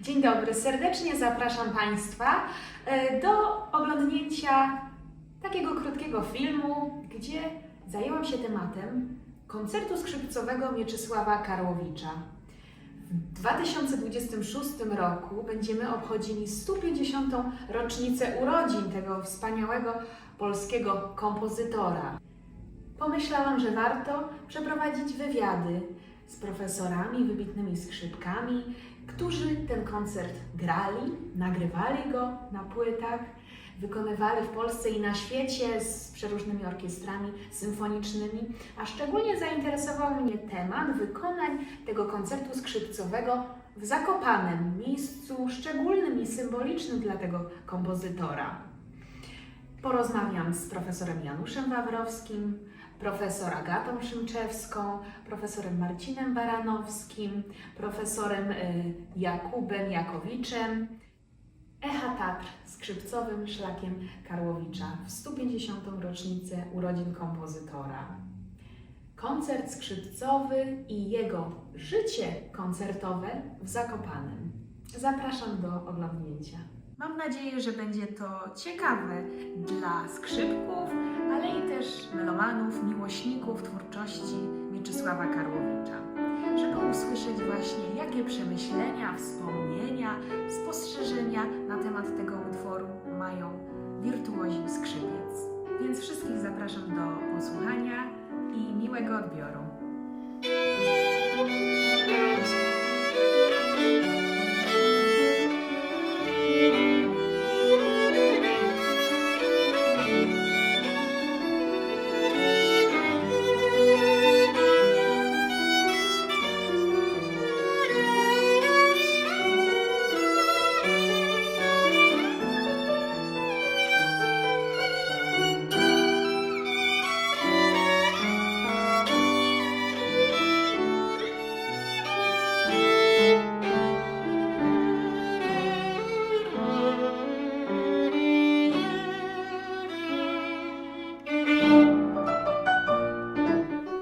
Dzień dobry, serdecznie zapraszam Państwa do oglądnięcia takiego krótkiego filmu, gdzie zajęłam się tematem koncertu skrzypcowego Mieczysława Karłowicza. W 2026 roku będziemy obchodzili 150. rocznicę urodzin tego wspaniałego polskiego kompozytora. Pomyślałam, że warto przeprowadzić wywiady z profesorami, wybitnymi skrzypkami, którzy ten koncert grali, nagrywali go na płytach, wykonywali w Polsce i na świecie z przeróżnymi orkiestrami symfonicznymi, a szczególnie zainteresował mnie temat wykonań tego koncertu skrzypcowego w Zakopanem, miejscu szczególnym i symbolicznym dla tego kompozytora. Porozmawiam z profesorem Januszem Wawrowskim, profesor Agatą Szymczewską, profesorem Marcinem Baranowskim, profesorem Jakubem Jakowiczem. Echa Tatr skrzypcowym szlakiem Karłowicza w 150. rocznicę urodzin kompozytora. Koncert skrzypcowy i jego życie koncertowe w Zakopanem. Zapraszam do oglądnięcia. Mam nadzieję, że będzie to ciekawe dla skrzypków, ale i też melomanów, miłośników twórczości Mieczysława Karłowicza. Żeby usłyszeć właśnie, jakie przemyślenia, wspomnienia, spostrzeżenia na temat tego utworu mają wirtuozi skrzypiec. Więc wszystkich zapraszam do posłuchania i miłego odbioru.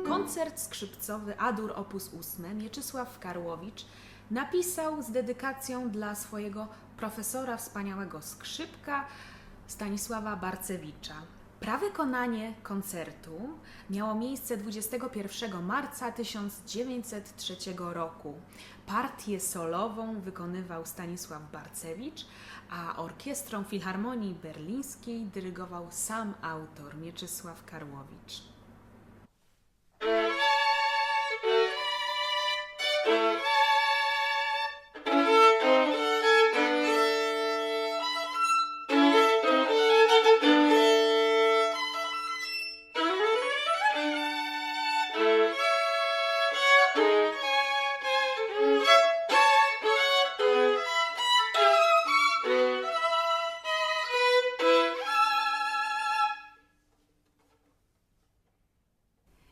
Koncert skrzypcowy A-dur op. 8 Mieczysław Karłowicz napisał z dedykacją dla swojego profesora wspaniałego skrzypka Stanisława Barcewicza. Prawykonanie koncertu miało miejsce 21 marca 1903 roku. Partię solową wykonywał Stanisław Barcewicz, a orkiestrą Filharmonii Berlińskiej dyrygował sam autor Mieczysław Karłowicz.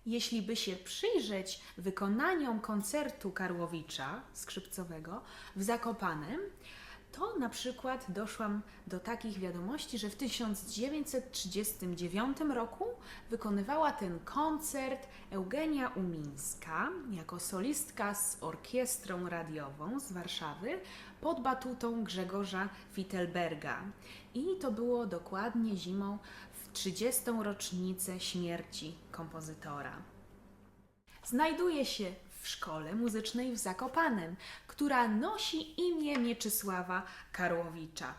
Jeśli by się przyjrzeć wykonaniom koncertu Karłowicza skrzypcowego w Zakopanem, to na przykład doszłam do takich wiadomości, że w 1939 roku wykonywała ten koncert Eugenia Umińska jako solistka z orkiestrą radiową z Warszawy pod batutą Grzegorza Fittelberga. I to było dokładnie zimą w 30. rocznicę śmierci kompozytora. Znajduje się w Szkole Muzycznej w Zakopanem, która nosi imię Mieczysława Karłowicza.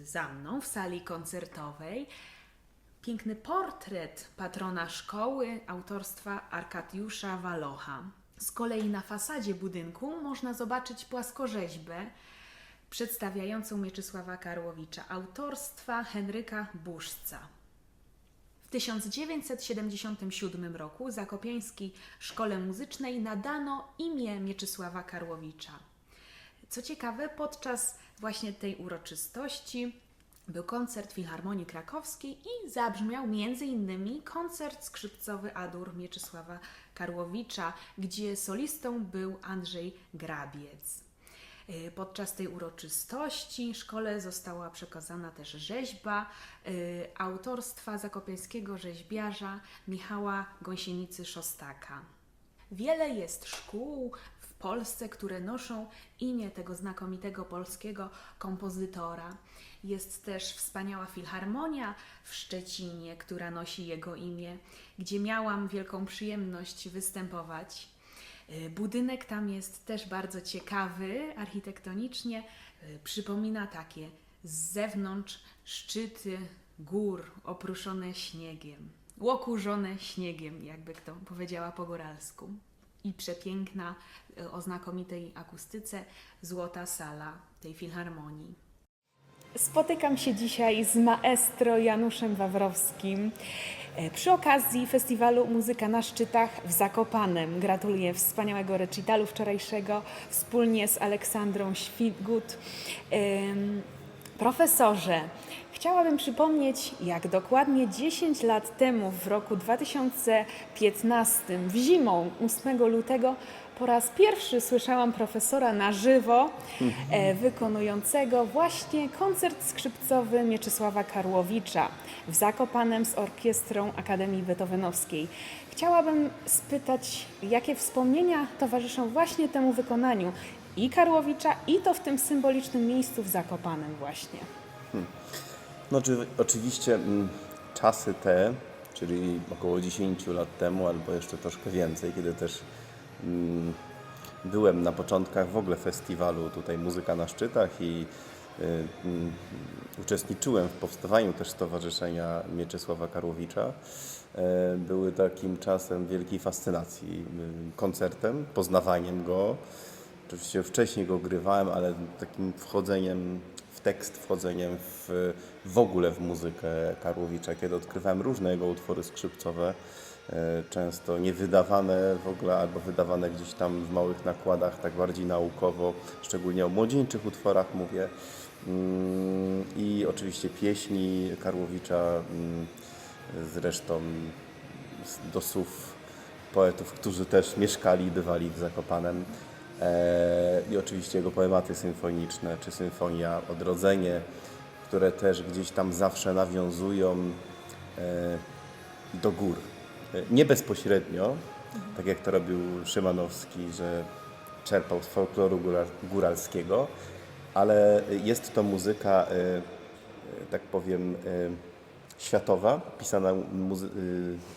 Za mną w sali koncertowej piękny portret patrona szkoły autorstwa Arkadiusza Walocha. Z kolei na fasadzie budynku można zobaczyć płaskorzeźbę przedstawiającą Mieczysława Karłowicza autorstwa Henryka Buszca. W 1977 roku Zakopiańskiej Szkole Muzycznej nadano imię Mieczysława Karłowicza. Co ciekawe, podczas właśnie tej uroczystości był koncert Filharmonii Krakowskiej i zabrzmiał m.in. koncert skrzypcowy A-dur Mieczysława Karłowicza, gdzie solistą był Andrzej Grabiec. Podczas tej uroczystości szkole została przekazana też rzeźba autorstwa zakopiańskiego rzeźbiarza Michała Gąsienicy-Szostaka. Wiele jest szkół w Polsce, które noszą imię tego znakomitego polskiego kompozytora. Jest też wspaniała filharmonia w Szczecinie, która nosi jego imię, gdzie miałam wielką przyjemność występować. Budynek tam jest też bardzo ciekawy architektonicznie. Przypomina takie z zewnątrz szczyty gór opruszone śniegiem, łokurzone śniegiem, jakby kto powiedziała po góralsku. I przepiękna, o znakomitej akustyce, złota sala tej filharmonii. Spotykam się dzisiaj z maestro Januszem Wawrowskim przy okazji festiwalu Muzyka na Szczytach w Zakopanem. Gratuluję wspaniałego recitalu wczorajszego wspólnie z Aleksandrą Świgut. Profesorze, chciałabym przypomnieć, jak dokładnie 10 lat temu, w roku 2015, w zimą 8 lutego, po raz pierwszy słyszałam profesora na żywo, wykonującego właśnie koncert skrzypcowy Mieczysława Karłowicza w Zakopanem z orkiestrą Akademii Beethovenowskiej. Chciałabym spytać, jakie wspomnienia towarzyszą właśnie temu wykonaniu i Karłowicza, i to w tym symbolicznym miejscu w Zakopanem właśnie. No oczywiście czasy te, czyli około 10 lat temu, albo jeszcze troszkę więcej, kiedy też byłem na początkach w ogóle festiwalu tutaj Muzyka na Szczytach i uczestniczyłem w powstawaniu też Stowarzyszenia Mieczysława Karłowicza. Były takim czasem wielkiej fascynacji koncertem, poznawaniem go. Oczywiście wcześniej go grywałem, ale takim wchodzeniem w tekst, wchodzeniem w ogóle w muzykę Karłowicza, kiedy odkrywałem różne jego utwory skrzypcowe, często niewydawane w ogóle, albo wydawane gdzieś tam w małych nakładach, tak bardziej naukowo, szczególnie o młodzieńczych utworach mówię. I oczywiście pieśni Karłowicza, zresztą do słów poetów, którzy też mieszkali i bywali w Zakopanem. I oczywiście jego poematy symfoniczne, czy Symfonia Odrodzenie, które też gdzieś tam zawsze nawiązują do gór. Nie bezpośrednio, tak jak to robił Szymanowski, że czerpał z folkloru góralskiego, ale jest to muzyka, tak powiem, światowa, pisana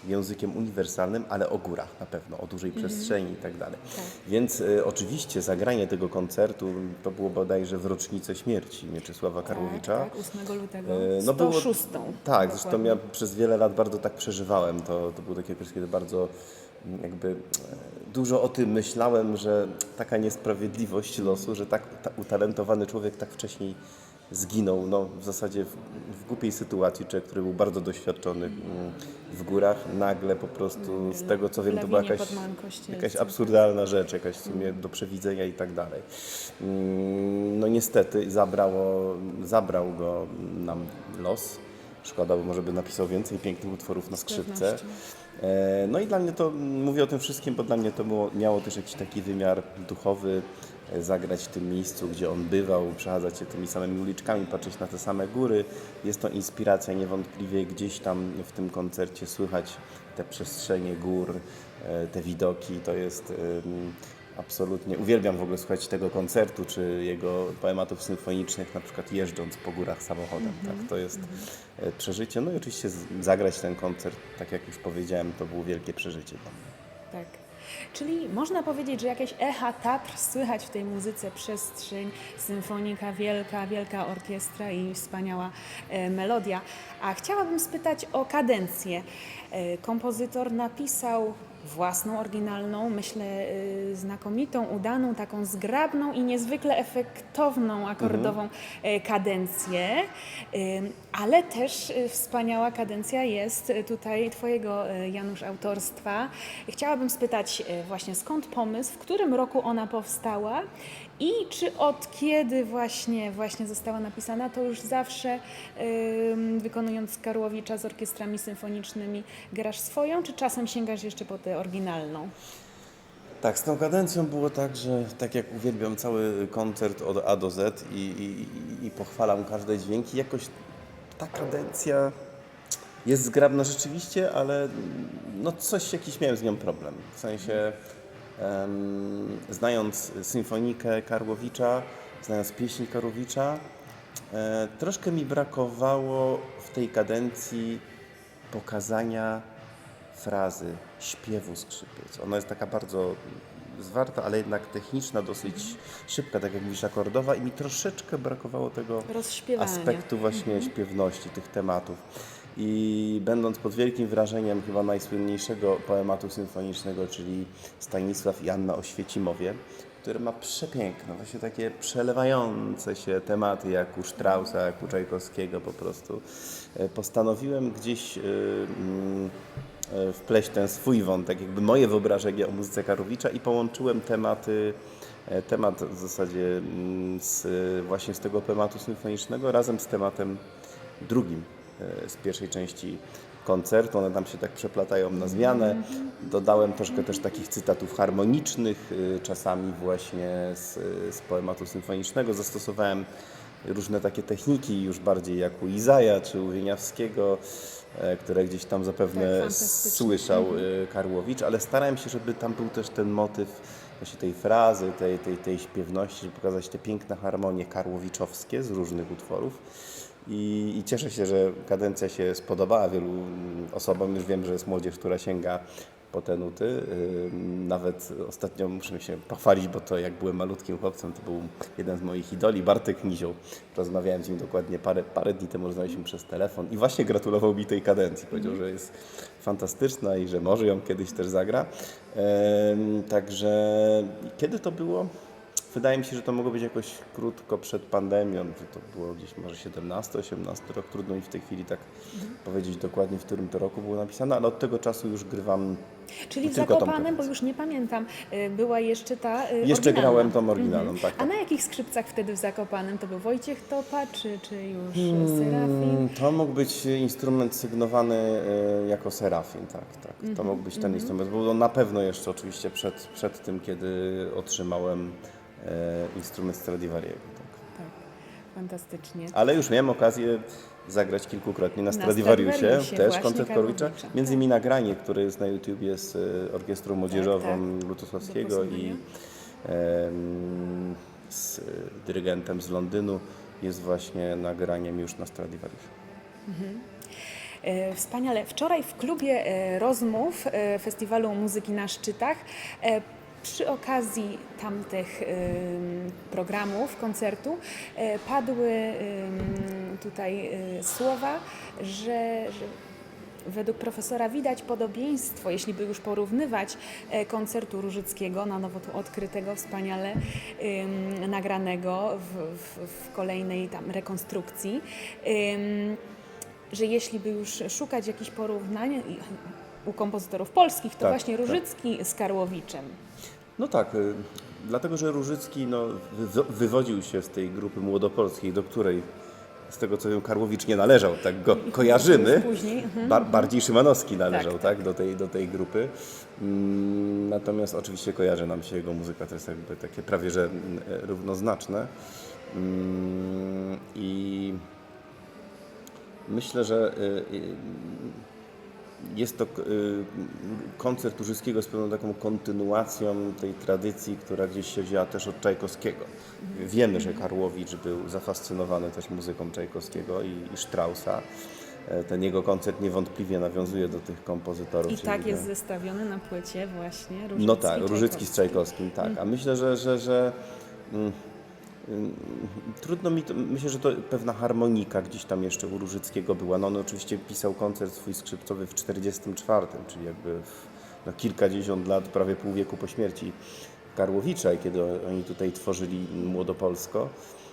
językiem uniwersalnym, ale o górach na pewno, o dużej przestrzeni i tak dalej. Więc oczywiście zagranie tego koncertu to było bodajże w rocznicę śmierci Mieczysława Karłowicza. Tak, 8 lutego, No było, 106. tak, zresztą ja przez wiele lat bardzo tak przeżywałem. To był taki okres, kiedy bardzo jakby dużo o tym myślałem, że taka niesprawiedliwość losu, że tak utalentowany człowiek tak wcześniej zginął, no w zasadzie w głupiej sytuacji. Człowiek, który był bardzo doświadczony w górach, nagle po prostu, z tego co wiem, to była jakaś absurdalna rzecz, jakaś w sumie do przewidzenia i tak dalej. No niestety zabrał go nam los. Szkoda, bo może by napisał więcej pięknych utworów na skrzypce. No i dla mnie to, mówię o tym wszystkim, bo dla mnie to miało też jakiś taki wymiar duchowy, zagrać w tym miejscu, gdzie on bywał, przechadzać się tymi samymi uliczkami, patrzeć na te same góry. Jest to inspiracja niewątpliwie, gdzieś tam w tym koncercie słychać te przestrzenie gór, te widoki. To jest absolutnie, uwielbiam w ogóle słuchać tego koncertu, czy jego poematów symfonicznych, na przykład jeżdżąc po górach samochodem. Tak? To jest przeżycie. No i oczywiście zagrać ten koncert, tak jak już powiedziałem, to było wielkie przeżycie dla mnie. Tak. Czyli można powiedzieć, że jakieś echa Tatr słychać w tej muzyce, przestrzeń, symfonika, wielka orkiestra i wspaniała melodia. A chciałabym spytać o kadencję. Kompozytor napisał własną, oryginalną, myślę znakomitą, udaną, taką zgrabną i niezwykle efektowną, akordową kadencję, ale też wspaniała kadencja jest tutaj Twojego, Janusz, autorstwa. Chciałabym spytać właśnie, skąd pomysł, w którym roku ona powstała i czy od kiedy właśnie została napisana, to już zawsze wykonując Karłowicza z orkiestrami symfonicznymi grasz swoją, czy czasem sięgasz jeszcze po tę oryginalną? Tak, z tą kadencją było tak, że tak jak uwielbiam cały koncert od A do Z i pochwalam każde dźwięki, jakoś ta kadencja jest zgrabna rzeczywiście, ale no jakiś miałem z nią problem. W sensie znając symfonikę Karłowicza, znając pieśń Karłowicza, troszkę mi brakowało w tej kadencji pokazania frazy, śpiewu skrzypiec. Ona jest taka bardzo zwarta, ale jednak techniczna, dosyć szybka, tak jak mówisz, akordowa i mi troszeczkę brakowało tego Rozśpiewania. aspektu właśnie śpiewności, tych tematów. I będąc pod wielkim wrażeniem chyba najsłynniejszego poematu symfonicznego, czyli Stanisław i Anna Oświecimowie, który ma przepiękne, właśnie takie przelewające się tematy, jak u Straussa, jak u Czajkowskiego po prostu, postanowiłem gdzieś wpleść ten swój wątek, jakby moje wyobrażenie o muzyce Karłowicza i połączyłem temat w zasadzie właśnie z tego poematu symfonicznego razem z tematem drugim z pierwszej części koncertu. One tam się tak przeplatają na zmianę. Dodałem troszkę też takich cytatów harmonicznych, czasami właśnie z poematu symfonicznego. Zastosowałem różne takie techniki, już bardziej jak u Izaja czy u Wieniawskiego, które gdzieś tam zapewne Tak, fantastycznie. słyszał Karłowicz, ale starałem się, żeby tam był też ten motyw właśnie tej frazy, tej śpiewności, żeby pokazać te piękne harmonie karłowiczowskie z różnych utworów. I cieszę się, że kadencja się spodobała wielu osobom. Już wiem, że jest młodzież, która sięga po te nuty. Nawet ostatnio muszę się pochwalić, bo to jak byłem malutkim chłopcem, to był jeden z moich idoli, Bartek Nizioł. Rozmawiałem z nim dokładnie parę dni temu, rozmawialiśmy przez telefon i właśnie gratulował mi tej kadencji. Powiedział, że jest fantastyczna i że może ją kiedyś też zagra. Także kiedy to było? Wydaje mi się, że to mogło być jakoś krótko przed pandemią, że to było gdzieś może 17-18 rok. Trudno mi w tej chwili tak powiedzieć dokładnie, w którym to roku było napisane, ale od tego czasu już grywam Czyli w tylko tą Zakopanem, bo kadencję. już nie pamiętam, była jeszcze ta Jeszcze oryginalna. grałem tą oryginalną, tak. A na jakich skrzypcach wtedy w Zakopanem? To był Wojciech Topa, czy już Serafin? To mógł być instrument sygnowany jako Serafin, tak. To mógł być ten instrument. Był on na pewno jeszcze oczywiście przed tym, kiedy otrzymałem instrument Stradivariego. Tak. Tak, fantastycznie. Ale już miałem okazję zagrać kilkukrotnie na Stradivariusie, Stradivariusie, też właśnie koncert Karłowicza. Karłowicza, Między innymi nagranie, które jest na YouTubie z Orkiestrą Młodzieżową tak. Lutosławskiego Do i posłuchania. z dyrygentem z Londynu jest właśnie nagraniem już na Stradivariusie. Wspaniale. Wczoraj w klubie rozmów Festiwalu Muzyki na Szczytach przy okazji tamtych programów, koncertu padły tutaj słowa, że według profesora widać podobieństwo, jeśli by już porównywać koncertu Różyckiego, na nowo tu odkrytego, wspaniale nagranego w kolejnej tam rekonstrukcji, że jeśli by już szukać jakichś porównań u kompozytorów polskich, to Tak, właśnie Różycki z Karłowiczem. No tak, dlatego że Różycki wywodził się z tej grupy młodopolskiej, do której z tego co wiem Karłowicz nie należał, tak go kojarzymy. Później. Bardziej Szymanowski należał Tak, do tej grupy. Natomiast oczywiście kojarzy nam się jego muzyka, to jest jakby takie prawie że równoznaczne. I myślę, że jest to koncert Różyckiego z pewną taką kontynuacją tej tradycji, która gdzieś się wzięła też od Czajkowskiego. Wiemy, że Karłowicz był zafascynowany też muzyką Czajkowskiego i Straussa. Ten jego koncert niewątpliwie nawiązuje do tych kompozytorów. I czyli tak że- jest zestawiony na płycie właśnie Różycki. No tak, Różycki z Czajkowskim, tak. A myślę, że trudno mi to, myślę, że to pewna harmonika gdzieś tam jeszcze u Różyckiego była. No on oczywiście pisał koncert swój skrzypcowy w 1944, czyli jakby kilkadziesiąt lat, prawie pół wieku po śmierci Karłowicza, kiedy oni tutaj tworzyli Młodopolsko,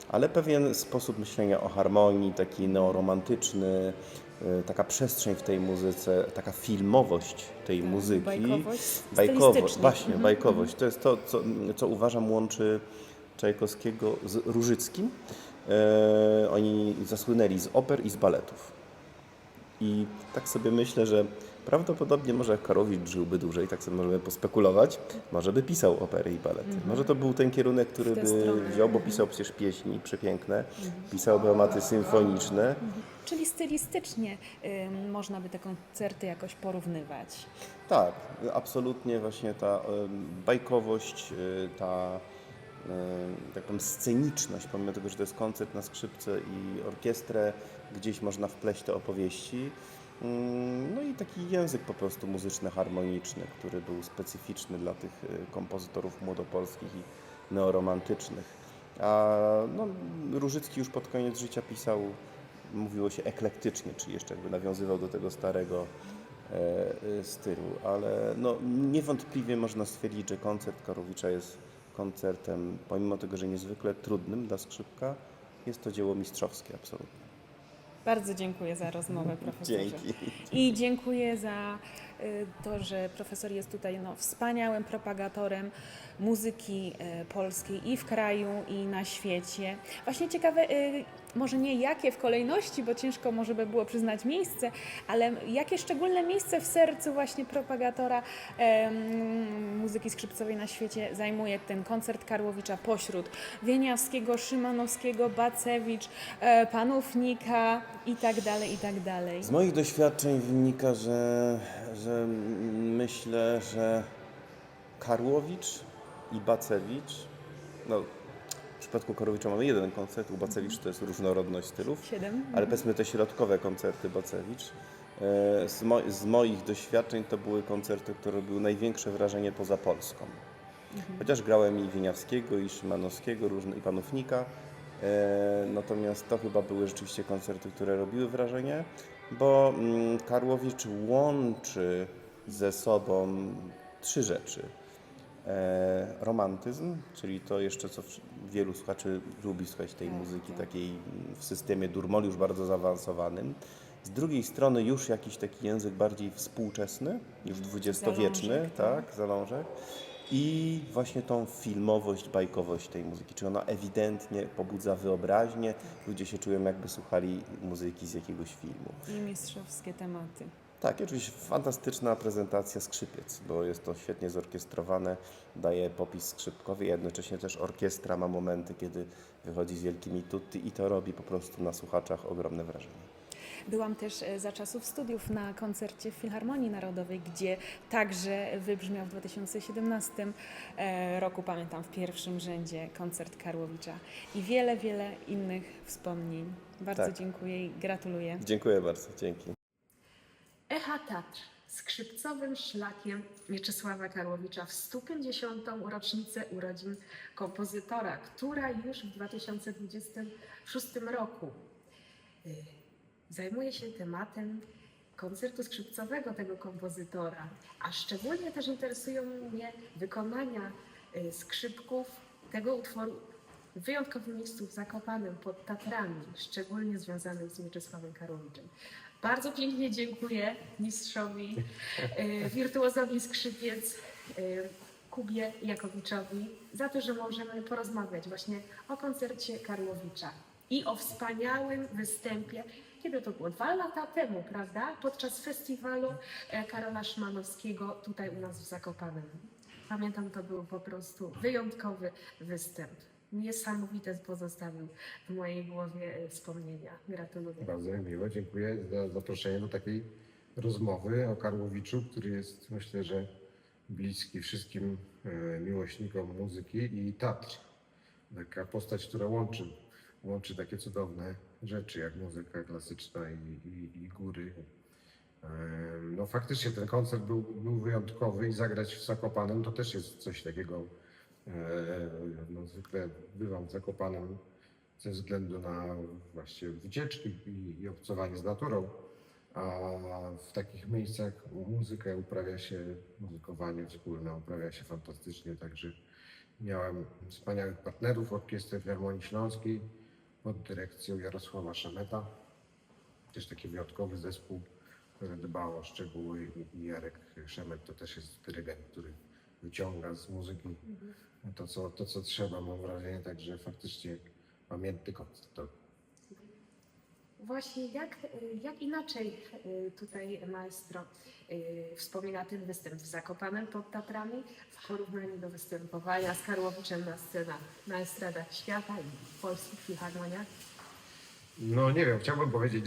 ale pewien sposób myślenia o harmonii, taki neoromantyczny, taka przestrzeń w tej muzyce, taka filmowość tej muzyki. bajkowość Bajkowość, stylistyczna. właśnie, bajkowość. To jest to, co uważam łączy Czajkowskiego z Różyckim. Oni zasłynęli z oper i z baletów. I tak sobie myślę, że prawdopodobnie może jak Karłowicz żyłby dłużej, tak sobie możemy pospekulować, może by pisał opery i balety. Może to był ten kierunek, który W tę by stronę. wziął, bo pisał przecież pieśni przepiękne, pisał dramaty symfoniczne. Czyli stylistycznie można by te koncerty jakoś porównywać. Tak, absolutnie właśnie ta bajkowość, ta tak powiem, sceniczność, pomimo tego, że to jest koncert na skrzypce i orkiestrę, gdzieś można wpleść te opowieści. No i taki język po prostu muzyczny-harmoniczny, który był specyficzny dla tych kompozytorów młodopolskich i neoromantycznych. A no, Różycki już pod koniec życia pisał, mówiło się eklektycznie, czyli jeszcze jakby nawiązywał do tego starego stylu, ale no, niewątpliwie można stwierdzić, że koncert Karłowicza jest koncertem, pomimo tego, że niezwykle trudnym dla skrzypka, jest to dzieło mistrzowskie absolutnie. Bardzo dziękuję za rozmowę, profesorze. Dzięki. I dziękuję za to, że profesor jest tutaj wspaniałym propagatorem muzyki polskiej i w kraju, i na świecie. Właśnie ciekawe, może nie jakie w kolejności, bo ciężko może by było przyznać miejsce, ale jakie szczególne miejsce w sercu właśnie propagatora muzyki skrzypcowej na świecie zajmuje ten koncert Karłowicza pośród Wieniawskiego, Szymanowskiego, Bacewicz, Panównika i tak dalej, i tak dalej. Z moich doświadczeń wynika, że myślę, że Karłowicz i Bacewicz, no w przypadku Karłowicza mamy jeden koncert, u Bacewicz to jest różnorodność stylów, 7. ale powiedzmy te środkowe koncerty Bacewicz. Z moich doświadczeń to były koncerty, które robiły największe wrażenie poza Polską. Chociaż grałem i Wieniawskiego, i Szymanowskiego, i Panównika, natomiast to chyba były rzeczywiście koncerty, które robiły wrażenie, bo Karłowicz łączy ze sobą trzy rzeczy. Romantyzm, czyli to jeszcze, co wielu słuchaczy lubi słuchać tej muzyki takiej w systemie dur-moll już bardzo zaawansowanym. Z drugiej strony już jakiś taki język bardziej współczesny, już dwudziestowieczny, Zalążek, tak, zalążek. I właśnie tą filmowość, bajkowość tej muzyki, czyli ona ewidentnie pobudza wyobraźnię, ludzie się czują jakby słuchali muzyki z jakiegoś filmu. I mistrzowskie tematy. Tak, i oczywiście fantastyczna prezentacja skrzypiec, bo jest to świetnie zorkiestrowane, daje popis skrzypkowy, a jednocześnie też orkiestra ma momenty, kiedy wychodzi z wielkimi tutti i to robi po prostu na słuchaczach ogromne wrażenie. Byłam też za czasów studiów na koncercie w Filharmonii Narodowej, gdzie także wybrzmiał w 2017 roku, pamiętam, w pierwszym rzędzie koncert Karłowicza i wiele, wiele innych wspomnień. Bardzo Tak. dziękuję i gratuluję. Dziękuję bardzo, dzięki. Echa Tatr skrzypcowym szlakiem Mieczysława Karłowicza w 150. rocznicę urodzin kompozytora, która już w 2026 roku zajmuje się tematem koncertu skrzypcowego tego kompozytora, a szczególnie też interesują mnie wykonania skrzypków tego utworu w wyjątkowym miejscu w Zakopanem pod Tatrami, szczególnie związanym z Mieczysławem Karłowiczem. Bardzo pięknie dziękuję mistrzowi, wirtuozowi skrzypiec Kubie Jakowiczowi za to, że możemy porozmawiać właśnie o koncercie Karłowicza i o wspaniałym występie. Kiedy to było? 2 lata temu, prawda? Podczas festiwalu Karola Szymanowskiego tutaj u nas w Zakopanem. Pamiętam, to był po prostu wyjątkowy występ. Niesamowite pozostawił w mojej głowie wspomnienia. Gratuluję. Bardzo mi miło, dziękuję za zaproszenie do takiej rozmowy o Karłowiczu, który jest, myślę, że bliski wszystkim miłośnikom muzyki i Tatr. Taka postać, która łączy takie cudowne rzeczy jak muzyka klasyczna i góry. No faktycznie ten koncert był wyjątkowy i zagrać w Zakopanem to też jest coś takiego. No, zwykle bywam w Zakopanem ze względu na właśnie wycieczki i obcowanie z naturą, a w takich miejscach muzykę uprawia się, muzykowanie wspólne uprawia się fantastycznie, także miałem wspaniałych partnerów Orkiestry Filharmonii Śląskiej pod dyrekcją Jarosława Szemeta, też taki wyjątkowy zespół, który dbał o szczegóły i Jarek Szemet to też jest dyrygent, który wyciąga z muzyki to, co trzeba, mam wrażenie, także faktycznie pamiętny koncert. Właśnie jak inaczej tutaj maestro wspomina ten występ w Zakopanem pod Tatrami w porównaniu do występowania z Karłowiczem na scenach, na estradach świata i w polskich filharmoniach? No nie wiem, chciałbym powiedzieć,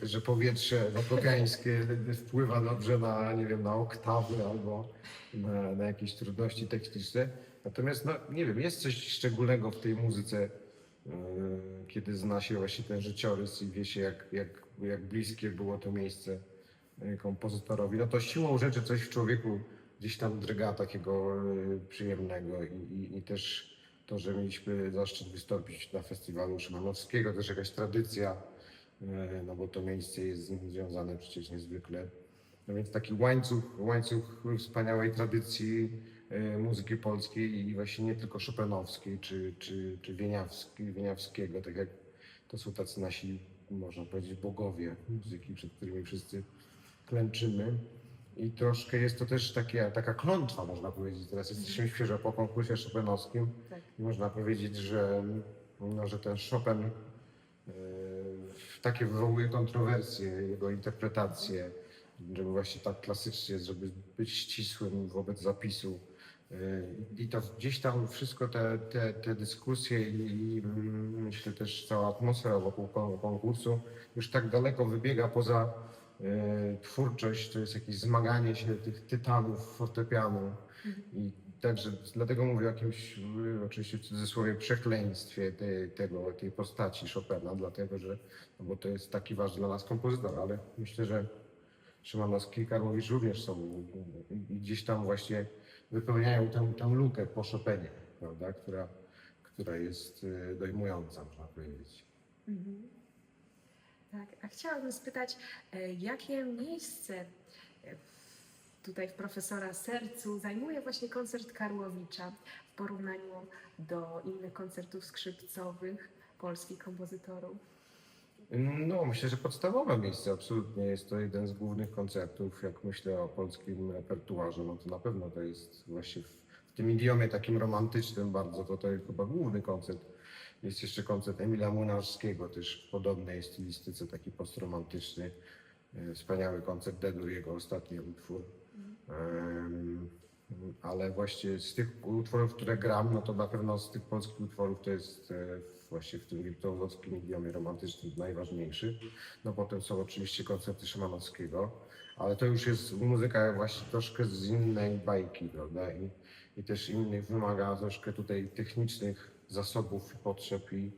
że powietrze zakopiańskie wpływa dobrze na, nie wiem, na oktawy albo na jakieś trudności techniczne. Natomiast, no nie wiem, jest coś szczególnego w tej muzyce, kiedy zna się właśnie ten życiorys i wie się, jak bliskie było to miejsce kompozytorowi. No to siłą rzeczy coś w człowieku gdzieś tam drga takiego przyjemnego i też to, że mieliśmy zaszczyt wystąpić na festiwalu Szymanowskiego, też jakaś tradycja, no bo to miejsce jest z nim związane przecież niezwykle. No więc taki łańcuch wspaniałej tradycji muzyki polskiej i właśnie nie tylko szopenowskiej czy wieniawskiego, tak jak to są tacy nasi, można powiedzieć, bogowie muzyki, przed którymi wszyscy klęczymy. I troszkę jest to też taka klątwa, można powiedzieć. Teraz jesteśmy świeżo po konkursie szopenowskim. Tak. I można powiedzieć, że ten Chopin takie wywołuje kontrowersje, jego interpretacje, żeby właśnie tak klasycznie, żeby być ścisłym wobec zapisu. I to gdzieś tam wszystko te dyskusje i myślę też cała atmosfera wokół konkursu już tak daleko wybiega poza twórczość, to jest jakieś zmaganie się tych tytanów fortepianu. I także dlatego mówię o jakimś, oczywiście w cudzysłowie, przekleństwie tej postaci Chopina, dlatego że, no bo to jest taki ważny dla nas kompozytor, ale myślę, że Szymanowski i Karłowicz również są i gdzieś tam właśnie wypełniają tę lukę po Chopinie, prawda, która jest dojmująca, można powiedzieć. Tak, a chciałabym spytać, jakie miejsce tutaj w profesora sercu zajmuje właśnie koncert Karłowicza w porównaniu do innych koncertów skrzypcowych polskich kompozytorów? No, myślę, że podstawowe miejsce, absolutnie. Jest to jeden z głównych koncertów. Jak myślę o polskim repertuarze, no to na pewno to jest właśnie w tym idiomie takim romantycznym bardzo, to jest chyba główny koncert. Jest jeszcze koncert Emila Młynarskiego, też w podobnej stylistyce, taki postromantyczny. Wspaniały koncert D-dur, jego ostatni utwór. Ale właśnie z tych utworów, które gram, no to na pewno z tych polskich utworów to jest właśnie w tym wirtuozowskim idiomie romantycznym najważniejszy. No potem są oczywiście koncerty Szymanowskiego, ale to już jest muzyka właśnie troszkę z innej bajki, prawda? I też innych wymaga troszkę tutaj technicznych zasobów, potrzeb i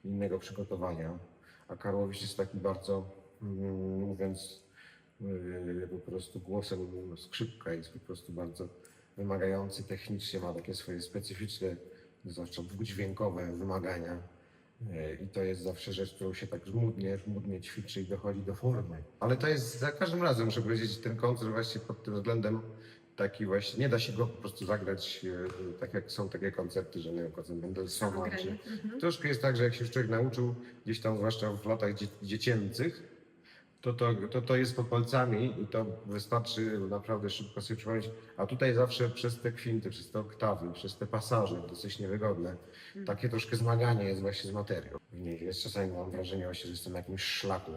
innego przygotowania. A Karłowicz jest taki bardzo, mówiąc po prostu głosem skrzypka, jest po prostu bardzo wymagający technicznie, ma takie swoje specyficzne, zwłaszcza dźwiękowe wymagania. I to jest zawsze rzecz, którą się tak żmudnie ćwiczy i dochodzi do formy. Ale to jest za każdym razem, muszę powiedzieć, ten koncert właśnie pod tym względem taki właśnie, nie da się go po prostu zagrać tak jak są takie koncerty, że nie wiem, koncert Mendelssohna. Troszkę jest tak, że jak się już człowiek nauczył, gdzieś tam zwłaszcza w latach dziecięcych, to jest pod palcami i to wystarczy naprawdę szybko sobie przypomnieć. A tutaj zawsze przez te kwinty, przez te oktawy, przez te pasaże dosyć niewygodne, takie troszkę zmaganie jest właśnie z materią. W niej jest czasami mam wrażenie właśnie, że jestem na jakimś szlaku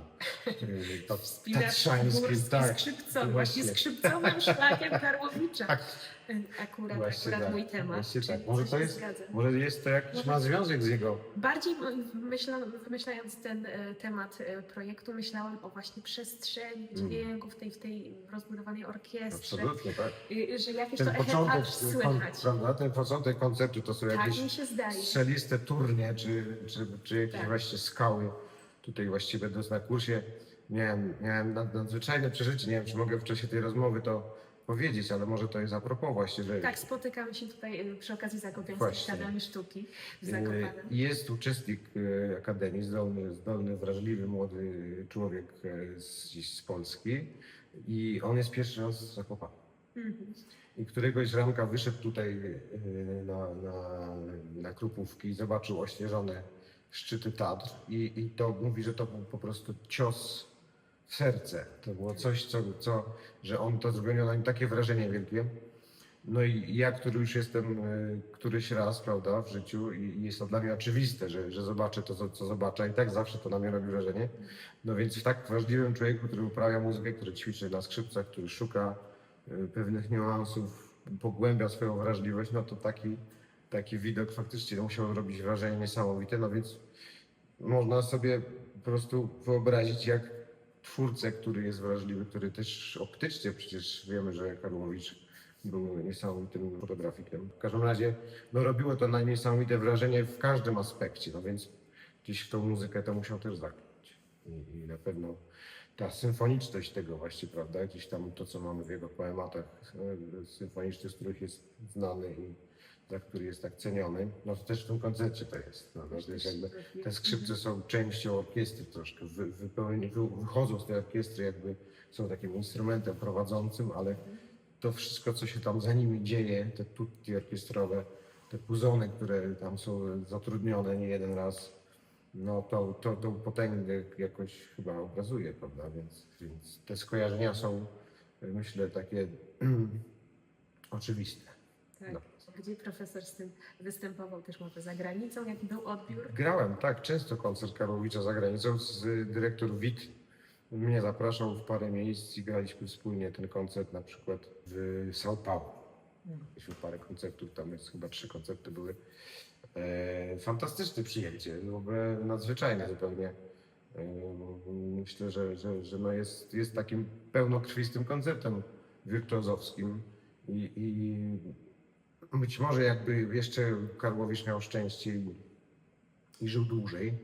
tatrzańskim. Skrzypcowym, właśnie skrzypcowym szlakiem Karłowicza. Tak. Akurat tak, mój temat. Właśnie tak. Czyli Może coś to się jest, zgadza. może jest to jakiś ma związek z jego. Bardziej wymyślając ten temat projektu, myślałam o właśnie przestrzeni dźwięków w tej rozbudowanej orkiestrze. Absolutnie, tak. Że jakieś Ten to echo początek, tak słychać. prawda, ten początek koncertu to są Tak jakieś mi się zdaje. strzeliste turnie, czy jakieś Tak. właśnie skały. Tutaj właściwie będąc na kursie miałem nadzwyczajne przeżycie. Nie wiem, czy mogę w czasie tej rozmowy to powiedzieć, ale może to jest a propos właśnie, że Tak, spotykamy się tutaj przy okazji Zakopiańskiej Właśnie. Akademii Sztuki w Zakopanem. jest uczestnik Akademii, zdolny, wrażliwy, młody człowiek z Polski i on jest pierwszy raz z Zakopane. I któregoś ranka wyszedł tutaj na Krupówki i zobaczył ośnieżone szczyty Tatr i to mówi, że to był po prostu cios w serce. To było coś, że on to zrobiło na nim takie wrażenie wielkie, No i ja, który już jestem któryś raz, prawda, w życiu i jest to dla mnie oczywiste, że zobaczę to, co zobaczę i tak zawsze to na mnie robi wrażenie. No więc w tak wrażliwym człowieku, który uprawia muzykę, który ćwiczy na skrzypcach, który szuka pewnych niuansów, pogłębia swoją wrażliwość, no to taki widok faktycznie musiał robić wrażenie niesamowite, no więc można sobie po prostu wyobrazić, jak twórcę, który jest wrażliwy, który też optycznie przecież wiemy, że Karłowicz był niesamowitym fotografikiem. W każdym razie no, robiło to na niesamowite wrażenie w każdym aspekcie, no więc gdzieś w tą muzykę to musiał też zagrać. I na pewno ta symfoniczność tego właśnie, prawda, gdzieś tam to, co mamy w jego poematach symfonicznych, z których jest znany i za który jest tak ceniony, no to też w tym koncercie to jest. No, to jest jakby, te skrzypce są częścią orkiestry troszkę, wychodzą z tej orkiestry, jakby są takim instrumentem prowadzącym, ale to wszystko, co się tam za nimi dzieje, te tutti orkiestrowe, te puzony, które tam są zatrudnione nie jeden raz, no tą potęgę jakoś chyba obrazuje, prawda? Więc te skojarzenia są, myślę, takie oczywiste. Tak. No. Gdzie profesor z tym występował też może za granicą? Jaki był odbiór? Grałem, tak, często koncert Karłowicza za granicą. Dyrektor Wit mnie zapraszał w parę miejsc i graliśmy wspólnie ten koncert na przykład w São Paulo. Mieliśmy parę koncertów, tam jest chyba 3 koncerty były. Fantastyczne przyjęcie, w ogóle nadzwyczajne zupełnie. Myślę, że no jest takim pełnokrwistym koncertem wirtuozowskim i być może jakby jeszcze Karłowicz miał szczęście i żył dłużej,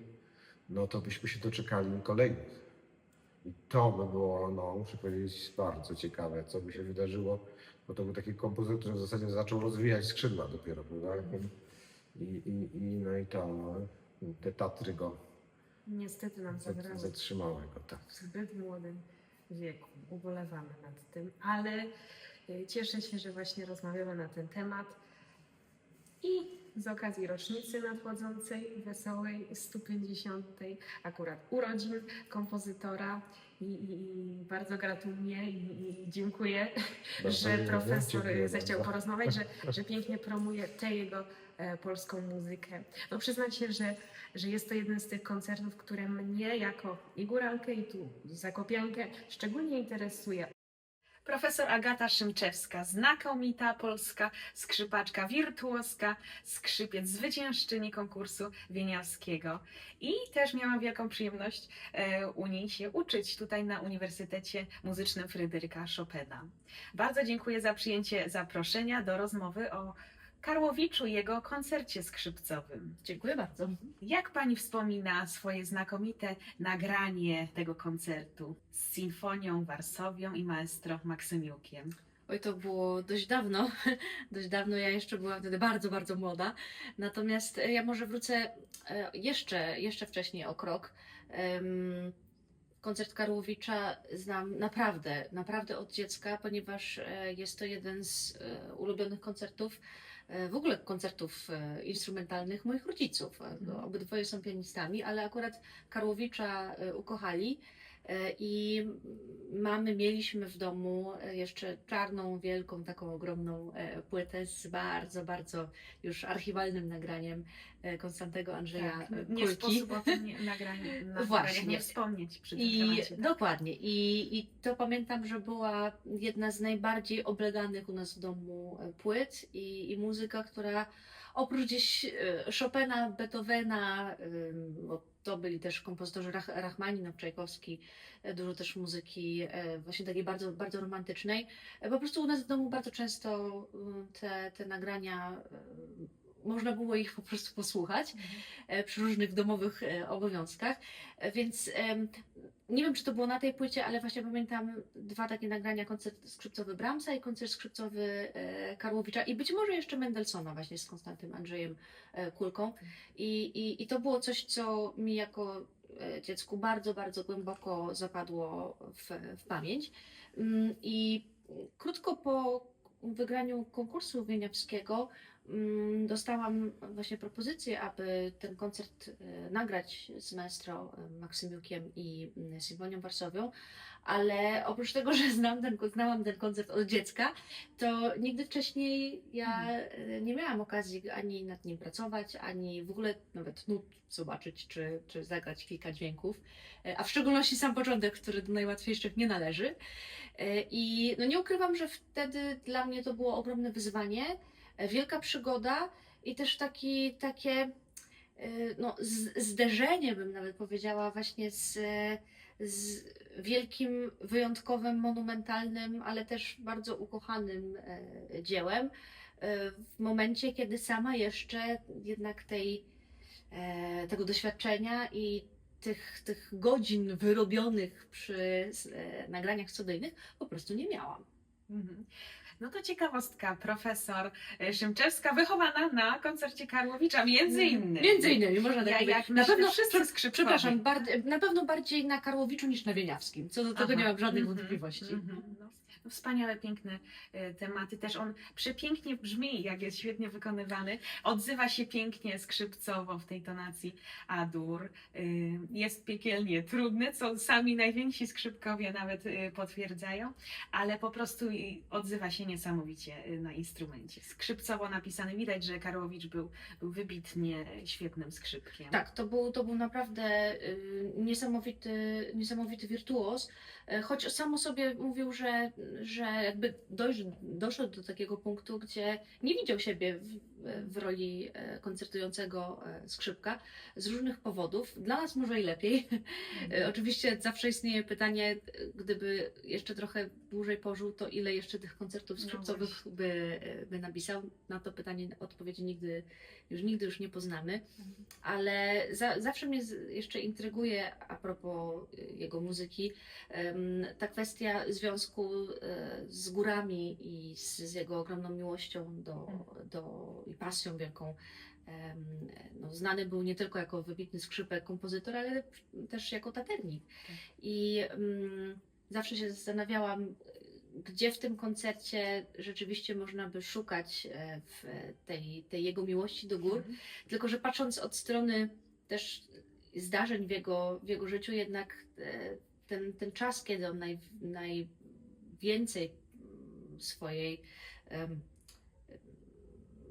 no to byśmy się doczekali kolejnych. I to by było, no muszę powiedzieć, bardzo ciekawe, co by się wydarzyło, bo to był taki kompozytor, który w zasadzie zaczął rozwijać skrzydła dopiero, prawda? No i to, no, te Tatry go Niestety nam zabrało zatrzymały go, tak. w zbyt młodym wieku. Ubolewamy nad tym, ale cieszę się, że właśnie rozmawiamy na ten temat i z okazji rocznicy nadchodzącej, wesołej 150. akurat urodzin kompozytora i bardzo gratuluję i dziękuję, Bardzo że dziękuję, profesor dziękuję zechciał bardzo. porozmawiać, że pięknie promuje tę jego polską muzykę. No przyznam się, że jest to jeden z tych koncertów, które mnie jako i góralkę i tu zakopiankę szczególnie interesuje. Profesor Agata Szymczewska, znakomita polska skrzypaczka wirtuoska, skrzypiec, zwyciężczyni konkursu wieniawskiego. I też miałam wielką przyjemność u niej się uczyć tutaj na Uniwersytecie Muzycznym Fryderyka Chopina. Bardzo dziękuję za przyjęcie zaproszenia do rozmowy o Karłowiczu i jego koncercie skrzypcowym. Dziękuję bardzo. Jak pani wspomina swoje znakomite nagranie tego koncertu z Sinfonią Warsowią i maestro Maksymiukiem? Oj, to było dość dawno. Dość dawno, ja jeszcze byłam wtedy bardzo, bardzo młoda. Natomiast ja może wrócę jeszcze wcześniej o krok. Koncert Karłowicza znam naprawdę od dziecka, ponieważ jest to jeden z ulubionych koncertów, w ogóle koncertów instrumentalnych moich rodziców. Obydwoje są pianistami, ale akurat Karłowicza ukochali. I mieliśmy w domu jeszcze czarną, wielką, taką ogromną płytę z bardzo, bardzo już archiwalnym nagraniem Konstantego Andrzeja Nie Kulki. sposób o tym nagraniach Właśnie. nie wspomnieć przy tym I temacie. Tak? dokładnie. I to pamiętam, że była jedna z najbardziej obleganych u nas w domu płyt i muzyka, która oprócz gdzieś Chopina, Beethovena, bo to byli też kompozytorzy Rachmaninow, Czajkowski, dużo też muzyki właśnie takiej bardzo, bardzo romantycznej. Po prostu u nas w domu bardzo często te nagrania można było ich po prostu posłuchać przy różnych domowych obowiązkach. Więc nie wiem, czy to było na tej płycie, ale właśnie pamiętam 2 takie nagrania, koncert skrzypcowy Brahmsa i koncert skrzypcowy Karłowicza i być może jeszcze Mendelssohna właśnie z Konstantym Andrzejem Kulką. I to było coś, co mi jako dziecku bardzo, bardzo głęboko zapadło w pamięć. I krótko po wygraniu konkursu wieniawskiego dostałam właśnie propozycję, aby ten koncert nagrać z maestro Maksymiukiem i Symfonią Warsowią, ale oprócz tego, że znałam ten koncert od dziecka, to nigdy wcześniej ja nie miałam okazji ani nad nim pracować, ani w ogóle nawet nut zobaczyć, czy zagrać kilka dźwięków, a w szczególności sam początek, który do najłatwiejszych nie należy. I no nie ukrywam, że wtedy dla mnie to było ogromne wyzwanie, wielka przygoda i też takie no, zderzenie, bym nawet powiedziała, właśnie z wielkim, wyjątkowym, monumentalnym, ale też bardzo ukochanym dziełem. W momencie, kiedy sama jeszcze jednak tego doświadczenia i tych godzin wyrobionych przy nagraniach studyjnych po prostu nie miałam. Mhm. No to ciekawostka, profesor Szymczewska, wychowana na koncercie Karłowicza, między innymi. Między innymi, można tak powiedzieć. Jak na pewno wszyscy skrzypkowi. Przepraszam, na pewno bardziej na Karłowiczu niż na Wieniawskim. Co do tego nie mam żadnych wątpliwości. No, wspaniałe, piękne tematy. Też on przepięknie brzmi, jak jest świetnie wykonywany. Odzywa się pięknie skrzypcowo w tej tonacji A-dur. Jest piekielnie trudny, co sami najwięksi skrzypkowie nawet potwierdzają, ale po prostu odzywa się niesamowicie na instrumencie. Skrzypcowo napisany. Widać, że Karłowicz był wybitnie świetnym skrzypkiem. Tak, to był naprawdę niesamowity wirtuoz, choć sam o sobie mówił, że jakby doszedł do takiego punktu, gdzie nie widział siebie w roli koncertującego skrzypka z różnych powodów. Dla nas może i lepiej. Oczywiście zawsze istnieje pytanie, gdyby jeszcze trochę dłużej pożył, to ile jeszcze tych koncertów skrzypcowych by napisał. Na to pytanie odpowiedzi nigdy już nie poznamy. Ale zawsze mnie jeszcze intryguje, a propos jego muzyki, ta kwestia związku z górami i z jego ogromną miłością i pasją wielką. No, znany był nie tylko jako wybitny skrzypek, kompozytor, ale też jako taternik. I zawsze się zastanawiałam, gdzie w tym koncercie rzeczywiście można by szukać w tej jego miłości do gór. Tylko że patrząc od strony też zdarzeń w jego życiu, jednak ten czas, kiedy on najwięcej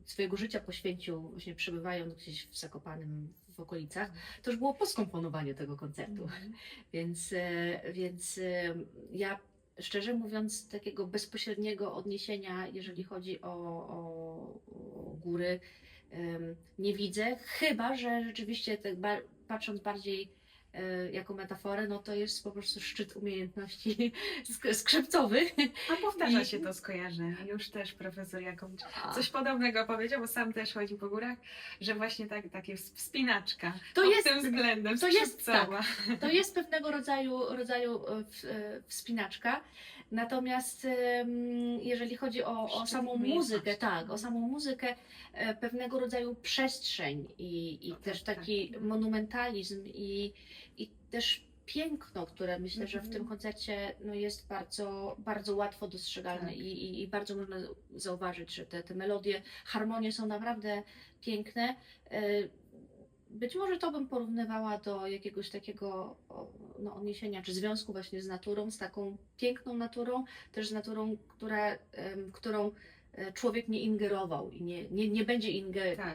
swojego życia poświęcił właśnie przebywając gdzieś w Zakopanem, w okolicach, to już było poskomponowanie tego koncertu. Więc ja szczerze mówiąc takiego bezpośredniego odniesienia, jeżeli chodzi o góry, nie widzę, chyba że rzeczywiście tak patrząc bardziej jako metaforę, no to jest po prostu szczyt umiejętności skrzypcowych. A powtarza się to skojarzenie. Już też profesor Jakowicz coś podobnego powiedział, bo sam też chodzi po górach, że właśnie takie wspinaczka To jest tym względem to jest skrzypcowa. To jest pewnego rodzaju wspinaczka. Natomiast jeżeli chodzi o samą muzykę, o samą muzykę, pewnego rodzaju przestrzeń i też taki monumentalizm i też piękno, które myślę, że w tym koncercie no, jest bardzo, bardzo łatwo dostrzegalne i bardzo można zauważyć, że te melodie, harmonie są naprawdę piękne. Być może to bym porównywała do jakiegoś takiego odniesienia, czy związku właśnie z naturą, z taką piękną naturą, też z naturą, którą człowiek nie ingerował i nie będzie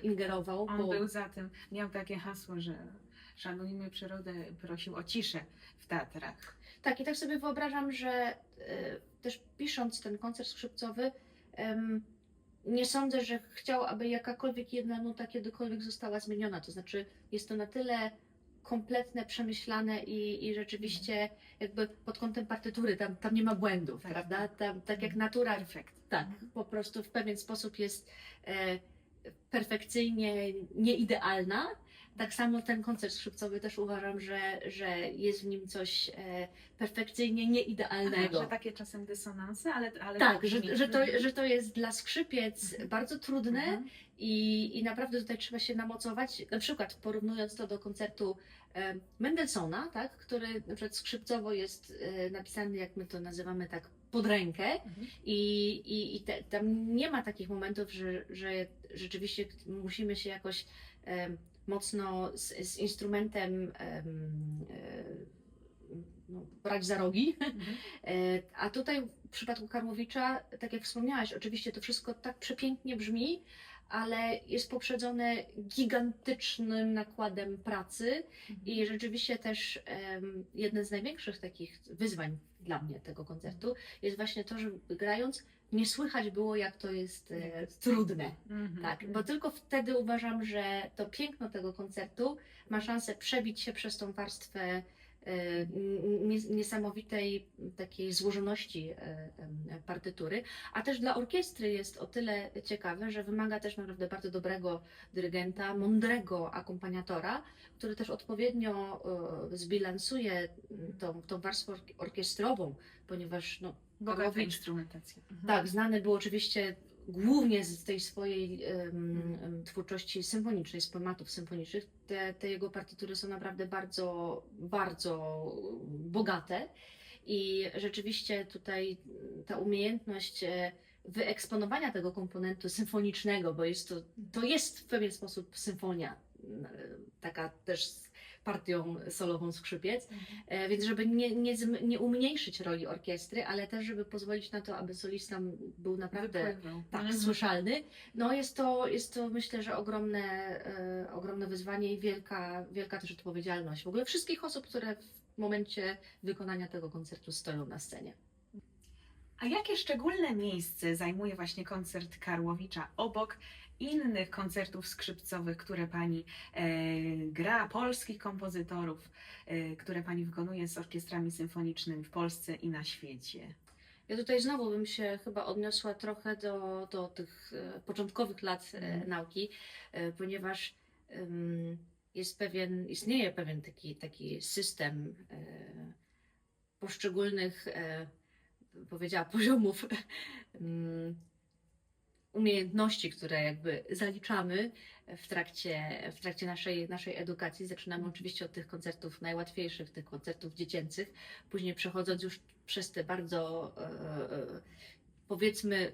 ingerował. On był za tym, miał takie hasło, że szanujmy przyrodę, prosił o ciszę w teatrach. Tak, i tak sobie wyobrażam, że też pisząc ten koncert skrzypcowy, nie sądzę, że chciał, aby jakakolwiek jedna nuta kiedykolwiek została zmieniona. To znaczy jest to na tyle kompletne, przemyślane i rzeczywiście jakby pod kątem partytury, tam nie ma błędów, prawda? Tam, tak jak natura, tak, po prostu w pewien sposób jest perfekcyjnie nieidealna. Tak samo ten koncert skrzypcowy też uważam, że jest w nim coś perfekcyjnie nieidealnego. Że takie czasem dysonanse, ale tak, że to jest dla skrzypiec bardzo trudne i naprawdę tutaj trzeba się namocować. Na przykład porównując to do koncertu Mendelssohna, tak, który na przykład skrzypcowo jest napisany, jak my to nazywamy tak pod rękę tam nie ma takich momentów, że rzeczywiście musimy się jakoś mocno z instrumentem no, brać za rogi. A tutaj w przypadku Karłowicza, tak jak wspomniałaś, oczywiście to wszystko tak przepięknie brzmi, ale jest poprzedzone gigantycznym nakładem pracy i rzeczywiście też jednym z największych takich wyzwań dla mnie tego koncertu jest właśnie to, żeby grając nie słychać było, jak to jest trudne. Tak, bo tylko wtedy uważam, że to piękno tego koncertu ma szansę przebić się przez tą warstwę niesamowitej takiej złożoności partytury, a też dla orkiestry jest o tyle ciekawe, że wymaga też naprawdę bardzo dobrego dyrygenta, mądrego akompaniatora, który też odpowiednio zbilansuje tą warstwę orkiestrową, ponieważ no, Bogata Karłowicz, instrumentacja. tak, znany był oczywiście głównie z tej swojej twórczości symfonicznej, z poematów symfonicznych. Te jego partytury są naprawdę bardzo, bardzo bogate i rzeczywiście tutaj ta umiejętność wyeksponowania tego komponentu symfonicznego, bo to jest w pewien sposób symfonia, taka też z partią solową skrzypiec, więc żeby nie umniejszyć roli orkiestry, ale też żeby pozwolić na to, aby solista był naprawdę tak słyszalny. No jest to myślę, że ogromne wyzwanie i wielka też odpowiedzialność w ogóle wszystkich osób, które w momencie wykonania tego koncertu stoją na scenie. A jakie szczególne miejsce zajmuje właśnie koncert Karłowicza obok innych koncertów skrzypcowych, które Pani gra, polskich kompozytorów, które Pani wykonuje z orkiestrami symfonicznymi w Polsce i na świecie? Ja tutaj znowu bym się chyba odniosła trochę do tych początkowych lat nauki, ponieważ istnieje pewien taki system poszczególnych, powiedziała, poziomów umiejętności, które jakby zaliczamy w trakcie naszej edukacji. Zaczynamy oczywiście od tych koncertów najłatwiejszych, tych koncertów dziecięcych, później przechodząc już przez te bardzo powiedzmy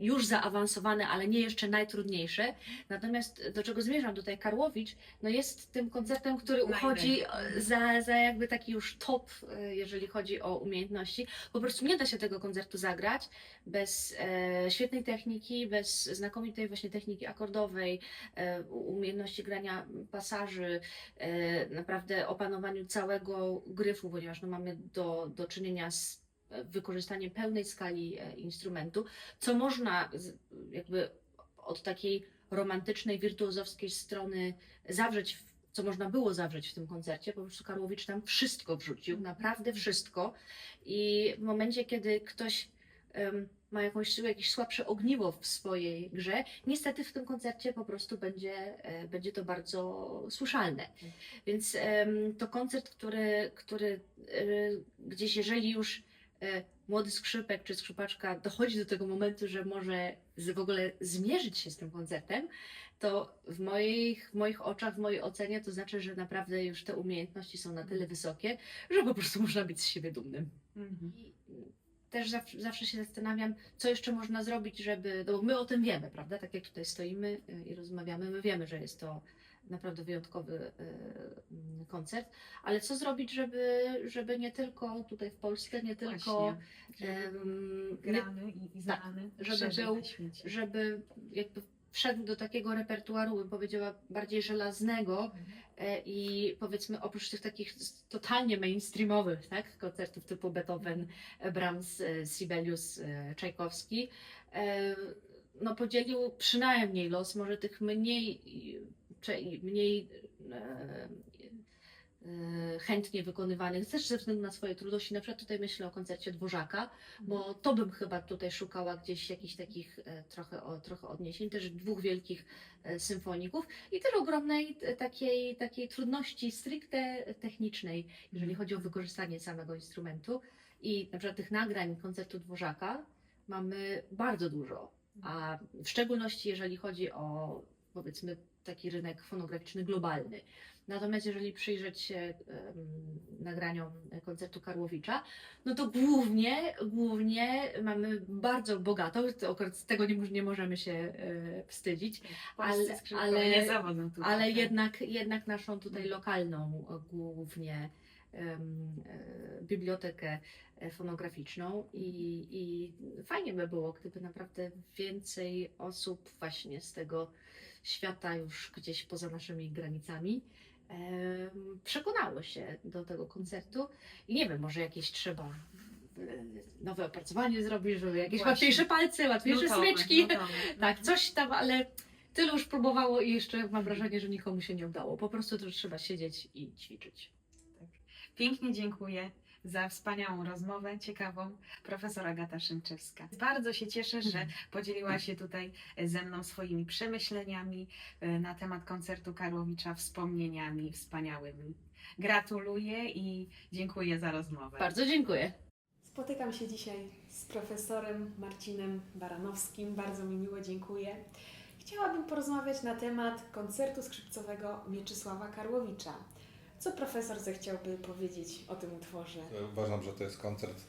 już zaawansowane, ale nie jeszcze najtrudniejsze. Natomiast do czego zmierzam tutaj, Karłowicz no jest tym koncertem, który uchodzi za jakby taki już top, jeżeli chodzi o umiejętności. Po prostu nie da się tego koncertu zagrać bez świetnej techniki, bez znakomitej właśnie techniki akordowej, umiejętności grania pasaży, naprawdę opanowaniu całego gryfu, ponieważ no mamy do czynienia z wykorzystaniem pełnej skali instrumentu, co można jakby od takiej romantycznej, wirtuozowskiej strony zawrzeć, co można było zawrzeć w tym koncercie. Po prostu Karłowicz tam wszystko wrzucił, naprawdę wszystko. I w momencie, kiedy ktoś ma jakieś słabsze ogniwo w swojej grze, niestety w tym koncercie po prostu będzie to bardzo słyszalne. Więc to koncert, który gdzieś, jeżeli już młody skrzypek czy skrzypaczka dochodzi do tego momentu, że może w ogóle zmierzyć się z tym koncertem, to w moich oczach, w mojej ocenie to znaczy, że naprawdę już te umiejętności są na tyle wysokie, że po prostu można być z siebie dumnym. I też zawsze się zastanawiam, co jeszcze można zrobić, żeby, no bo my o tym wiemy, prawda? Tak jak tutaj stoimy i rozmawiamy, my wiemy, że jest to naprawdę wyjątkowy koncert, ale co zrobić, żeby nie tylko tutaj w Polsce, nie tylko grany i znany, żeby jakby wszedł do takiego repertuaru, bym powiedziała, bardziej żelaznego i powiedzmy oprócz tych takich totalnie mainstreamowych, tak, koncertów typu Beethoven, Brahms, Sibelius, Czajkowski, no podzielił przynajmniej los może tych mniej chętnie wykonywanych, też ze względu na swoje trudności. Na przykład tutaj myślę o koncercie Dworzaka, bo to bym chyba tutaj szukała gdzieś jakichś takich trochę odniesień, też dwóch wielkich symfoników i też ogromnej takiej trudności stricte technicznej, jeżeli chodzi o wykorzystanie samego instrumentu. I na przykład tych nagrań koncertu Dworzaka mamy bardzo dużo, a w szczególności jeżeli chodzi o powiedzmy taki rynek fonograficzny globalny. Natomiast jeżeli przyjrzeć się nagraniom koncertu Karłowicza, no to głównie mamy bardzo bogatą, to akurat z tego nie możemy się wstydzić, Polscy ale- skrzypkowie nie zawodzą tutaj. ale tak. jednak naszą tutaj lokalną głównie bibliotekę fonograficzną i fajnie by było, gdyby naprawdę więcej osób właśnie z tego świata już gdzieś poza naszymi granicami przekonało się do tego koncertu i nie wiem, może jakieś trzeba nowe opracowanie zrobić, żeby jakieś Właśnie. łatwiejsze palce, łatwiejsze Nutowe, smyczki. nutowe. Tak, coś tam, ale tylu już próbowało i jeszcze mam wrażenie, że nikomu się nie udało. Po prostu to trzeba siedzieć i ćwiczyć. Pięknie dziękuję za wspaniałą rozmowę, ciekawą, profesor Agata Szymczewska. Bardzo się cieszę, że podzieliła się tutaj ze mną swoimi przemyśleniami na temat koncertu Karłowicza, wspomnieniami wspaniałymi. Gratuluję i dziękuję za rozmowę. Bardzo dziękuję. Spotykam się dzisiaj z profesorem Marcinem Baranowskim. Bardzo mi miło, dziękuję. Chciałabym porozmawiać na temat koncertu skrzypcowego Mieczysława Karłowicza. Co profesor zechciałby powiedzieć o tym utworze? Uważam, że to jest koncert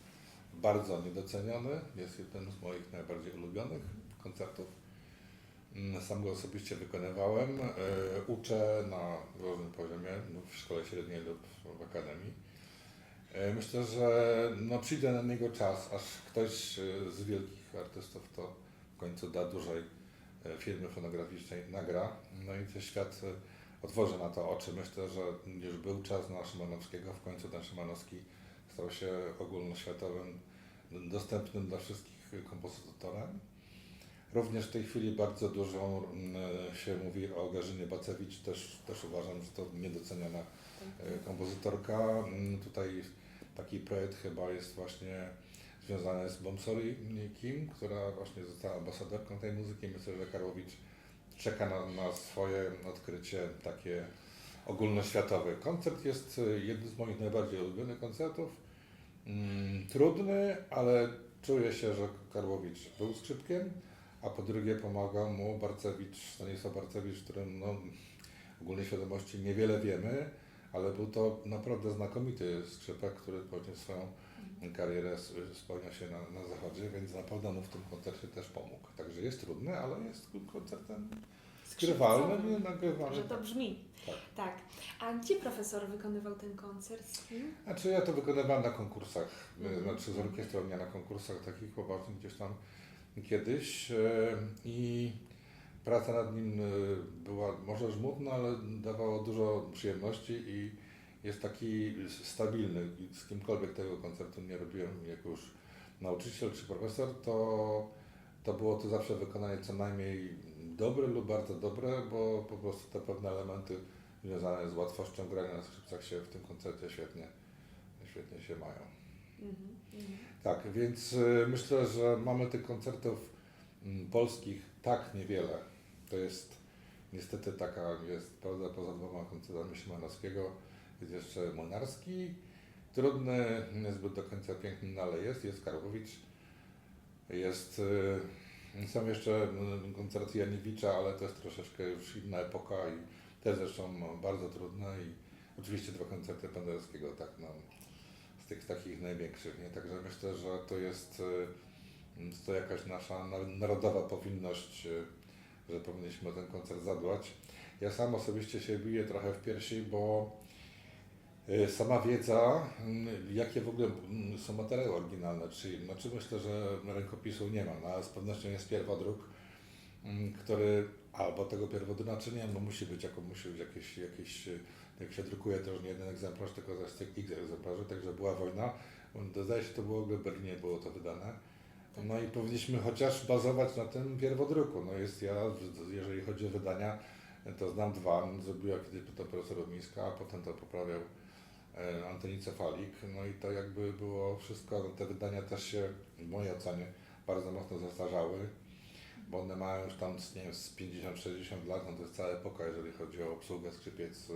bardzo niedoceniony. Jest jednym z moich najbardziej ulubionych koncertów. Sam go osobiście wykonywałem. Uczę na różnym poziomie, w szkole średniej lub w akademii. Myślę, że przyjdzie na niego czas, aż ktoś z wielkich artystów to w końcu da dużej firmy fonograficznej, nagra. No i ten świat otworzy na to oczy. Myślę, że już był czas na Szymanowskiego. W końcu ten Szymanowski stał się ogólnoświatowym, dostępnym dla wszystkich kompozytorem. Również w tej chwili bardzo dużo się mówi o Garzynie Bacewicz. Też uważam, że to niedoceniona kompozytorka. Tutaj taki projekt chyba jest właśnie związany z Bomsori Kim, która właśnie została ambasadorką tej muzyki. Myślę, że Karłowicz czeka na swoje odkrycie takie ogólnoświatowe. Koncert jest jednym z moich najbardziej ulubionych koncertów. Trudny, ale czuję się, że Karłowicz był skrzypkiem, a po drugie pomagał mu Stanisław Barcewicz, którym ogólnej świadomości niewiele wiemy, ale był to naprawdę znakomity skrzypek, który później swoją karierę spełnia się na zachodzie, więc na pewno mu w tym koncercie też pomógł. Także jest trudny, ale jest koncertem skrywalnym i nagrywalnym. Że to brzmi. Tak. Tak. A gdzie profesor wykonywał ten koncert? Z kim? Znaczy ja to wykonywałem na konkursach, znaczy z orkiestrą, nie na konkursach takich poważnych gdzieś tam kiedyś i praca nad nim była może żmudna, ale dawała dużo przyjemności i jest taki stabilny. Z kimkolwiek tego koncertu nie robiłem, jako już nauczyciel czy profesor, to było to zawsze wykonanie co najmniej dobre lub bardzo dobre, bo po prostu te pewne elementy związane z łatwością grania na skrzypcach się w tym koncercie świetnie się mają. Tak, więc myślę, że mamy tych koncertów polskich tak niewiele. To jest niestety taka jest prawda, poza dwoma koncertami Szymanowskiego jest jeszcze Młynarski. Trudny, niezbyt do końca piękny, no ale jest Karłowicz. Są jeszcze koncerty Janiewicza, ale to jest troszeczkę już inna epoka i te zresztą bardzo trudne i oczywiście dwa koncerty Pendereckiego, tak, z tych takich największych, nie? Także myślę, że to jest to jakaś nasza narodowa powinność, że powinniśmy o ten koncert zadbać. Ja sam osobiście się biję trochę w piersi, bo sama wiedza, jakie w ogóle są materiały oryginalne, czy myślę, że rękopisu nie ma, no, ale z pewnością jest pierwodruk, który albo tego pierwodruka nie, bo musi być jakieś, jak się drukuje to już nie jeden egzemplarz, tylko z tych x egzemplarzy, także była wojna. Zdaje się, to było w Berlinie, było to wydane. No i powinniśmy chociaż bazować na tym pierwodruku. No jeżeli chodzi o wydania, to znam dwa. Zrobiła kiedyś to profesor Mińska, a potem to poprawiał Antoni Cefalik. No i to jakby było wszystko, te wydania też się w mojej ocenie bardzo mocno zestarzały, bo one mają już tam nie wiem, z 50-60 lat, no to jest cała epoka, jeżeli chodzi o obsługę skrzypiec,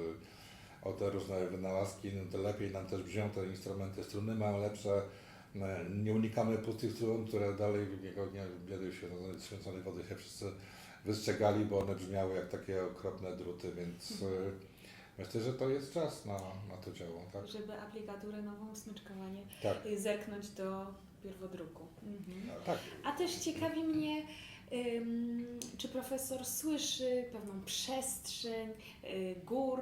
o te różne wynalazki, no to lepiej nam też brzmią te instrumenty, struny mają lepsze, nie unikamy pustych strun, które dalej biedy święconej wody się wszyscy wystrzegali, bo one brzmiały jak takie okropne druty, więc myślę, że to jest czas na to dzieło, tak? Żeby aplikaturę nową smyczkowanie Tak, zerknąć do pierwodruku. tak. A też ciekawi mnie, czy profesor słyszy pewną przestrzeń, gór,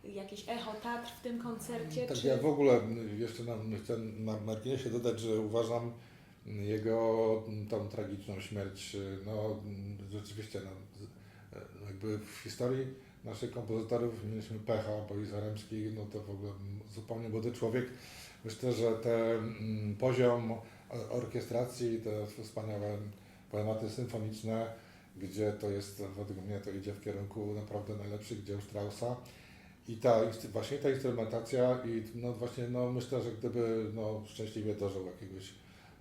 jakieś echo Tatr w tym koncercie? Tak, czy... ja w ogóle jeszcze chcę na marginesie dodać, że uważam jego tą tragiczną śmierć, no rzeczywiście, jakby w historii naszych kompozytorów mieliśmy pecha, bo i Zaremski, no to w ogóle zupełnie młody człowiek. Myślę, że ten poziom orkiestracji, te wspaniałe poematy symfoniczne, gdzie to jest, według mnie to idzie w kierunku naprawdę najlepszych dzieł Straussa. I właśnie ta instrumentacja i no właśnie no myślę, że gdyby szczęśliwie dożył jakiegoś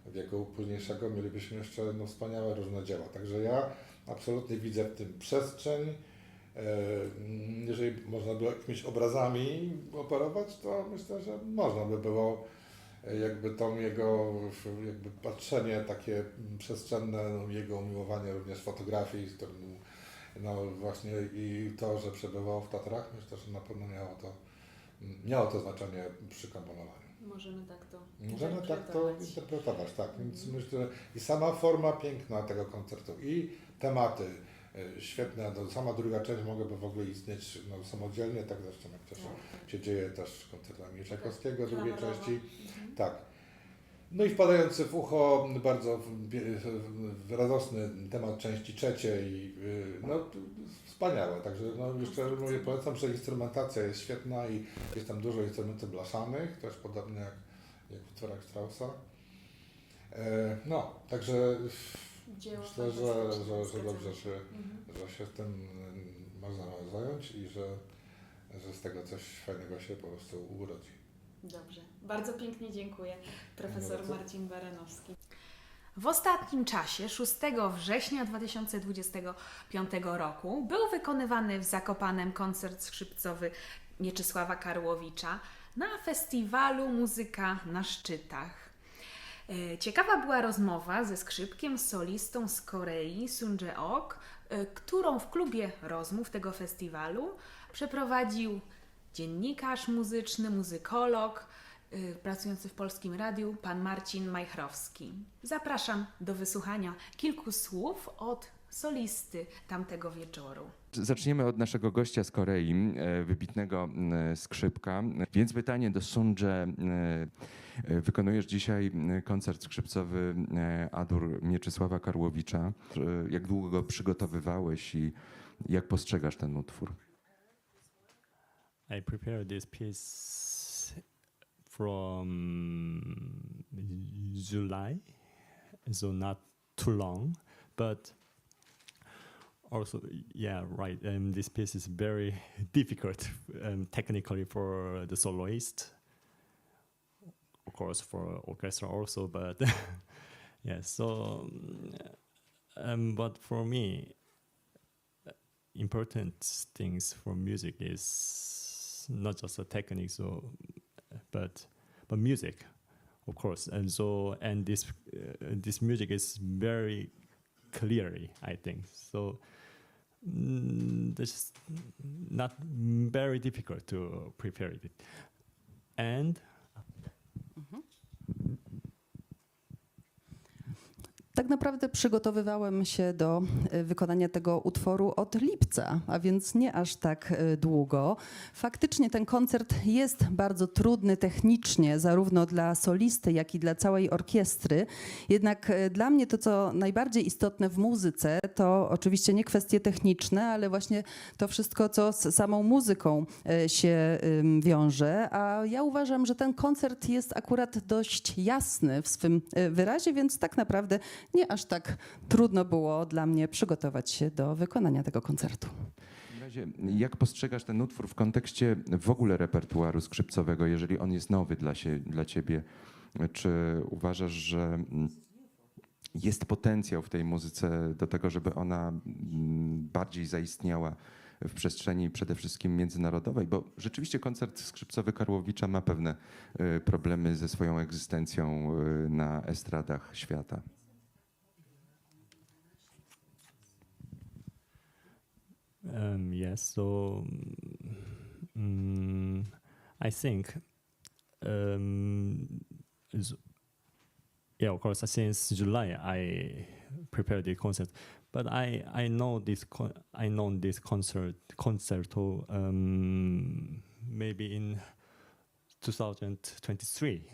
wieku późniejszego, mielibyśmy jeszcze wspaniałe różne dzieła. Także ja absolutnie widzę w tym przestrzeń. Jeżeli można było jakimiś obrazami operować, to myślę, że można by było jakby tą jego jakby patrzenie takie przestrzenne, jego umiłowanie również fotografii, z którym właśnie i to, że przebywał w Tatrach, myślę, że na pewno miało to znaczenie przy komponowaniu. Możemy tak to Możemy tak to interpretować, tak. Więc myślę, że i sama forma piękna tego koncertu, i tematy świetne. Sama druga część mogłaby w ogóle istnieć samodzielnie, tak zresztą jak też się dzieje też z koncertami Czajkowskiego, drugiej części. Tak. No i wpadający w ucho bardzo radosny temat części trzeciej, no wspaniałe, także jeszcze mówię, polecam, że instrumentacja jest świetna i jest tam dużo instrumentów blaszanych, też podobnie jak w utworach Straussa. No, także Dzieło myślę, że fantastyczne, dobrze, zgadzam że się tym można zająć i że z tego coś fajnego się po prostu urodzi. Dobrze. Bardzo pięknie dziękuję. Profesor Bardzo. Marcin Baranowski. W ostatnim czasie, 6 września 2025 roku, był wykonywany w Zakopanem koncert skrzypcowy Mieczysława Karłowicza na festiwalu Muzyka na Szczytach. Ciekawa była rozmowa ze skrzypkiem solistą z Korei, Sun Jae-ok, którą w klubie rozmów tego festiwalu przeprowadził dziennikarz muzyczny, muzykolog, pracujący w Polskim Radiu, pan Marcin Majchrowski. Zapraszam do wysłuchania kilku słów od solisty tamtego wieczoru. Zaczniemy od naszego gościa z Korei, wybitnego skrzypka. Więc pytanie do Sunje. Wykonujesz dzisiaj koncert skrzypcowy Adur Mieczysława Karłowicza. Jak długo go przygotowywałeś i jak postrzegasz ten utwór? I prepared this piece from July, so not too long, but also, yeah, right. This piece is very difficult technically for the soloist, of course for orchestra also, but yeah. So, but for me, important things for music is not just the technique, but music, of course. And this music is very clearly, I think. So this is not very difficult to prepare it. And Tak naprawdę przygotowywałem się do wykonania tego utworu od lipca, a więc nie aż tak długo. Faktycznie ten koncert jest bardzo trudny technicznie, zarówno dla solisty, jak i dla całej orkiestry. Jednak dla mnie to, co najbardziej istotne w muzyce, to oczywiście nie kwestie techniczne, ale właśnie to wszystko, co z samą muzyką się wiąże. A ja uważam, że ten koncert jest akurat dość jasny w swym wyrazie, więc tak naprawdę nie aż tak trudno było dla mnie przygotować się do wykonania tego koncertu. W takim razie, jak postrzegasz ten utwór w kontekście w ogóle repertuaru skrzypcowego, jeżeli on jest nowy dla ciebie? Czy uważasz, że jest potencjał w tej muzyce do tego, żeby ona bardziej zaistniała w przestrzeni przede wszystkim międzynarodowej? Bo rzeczywiście koncert skrzypcowy Karłowicza ma pewne problemy ze swoją egzystencją na estradach świata. yes, so I think, yeah, of course, since July I prepared the concert, but I know this concerto maybe in 2023.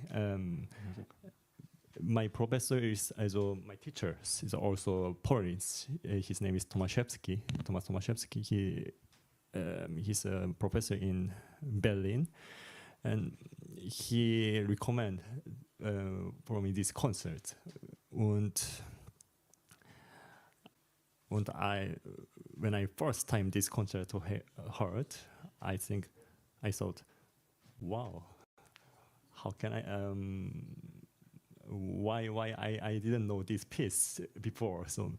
My professor is also my teacher is also Polish. His name is Tomaszewski. Tomasz Tomaszewski. He's a professor in Berlin, and he recommend for me this concert. Und when I first time this concert heard, I thought, wow, how can I why I didn't know this piece before. So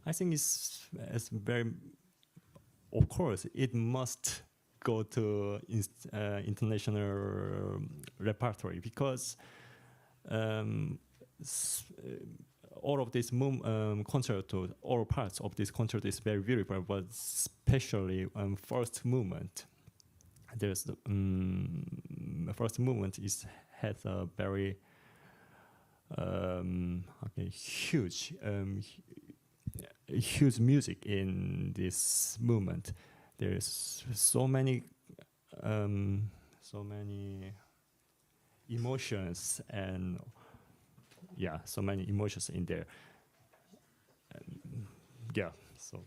I think it's very, of course, it must go to international repertory, because all of this concerto, all parts of this concerto is very beautiful, but especially first movement. There's the first movement has a very huge music in this movement. There's so many emotions, and so many emotions in there. So.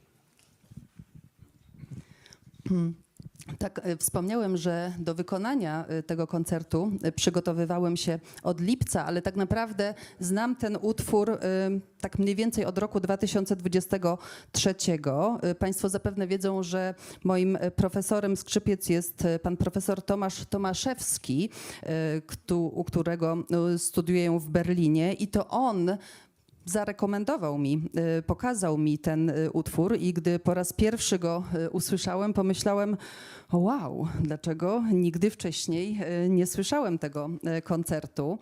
Tak, wspomniałem, że do wykonania tego koncertu przygotowywałem się od lipca, ale tak naprawdę znam ten utwór tak mniej więcej od roku 2023. Państwo zapewne wiedzą, że moim profesorem skrzypiec jest pan profesor Tomasz Tomaszewski, u którego studiuję w Berlinie, i to on zarekomendował mi, pokazał mi ten utwór, i gdy po raz pierwszy go usłyszałem, pomyślałem, wow, dlaczego nigdy wcześniej nie słyszałem tego koncertu.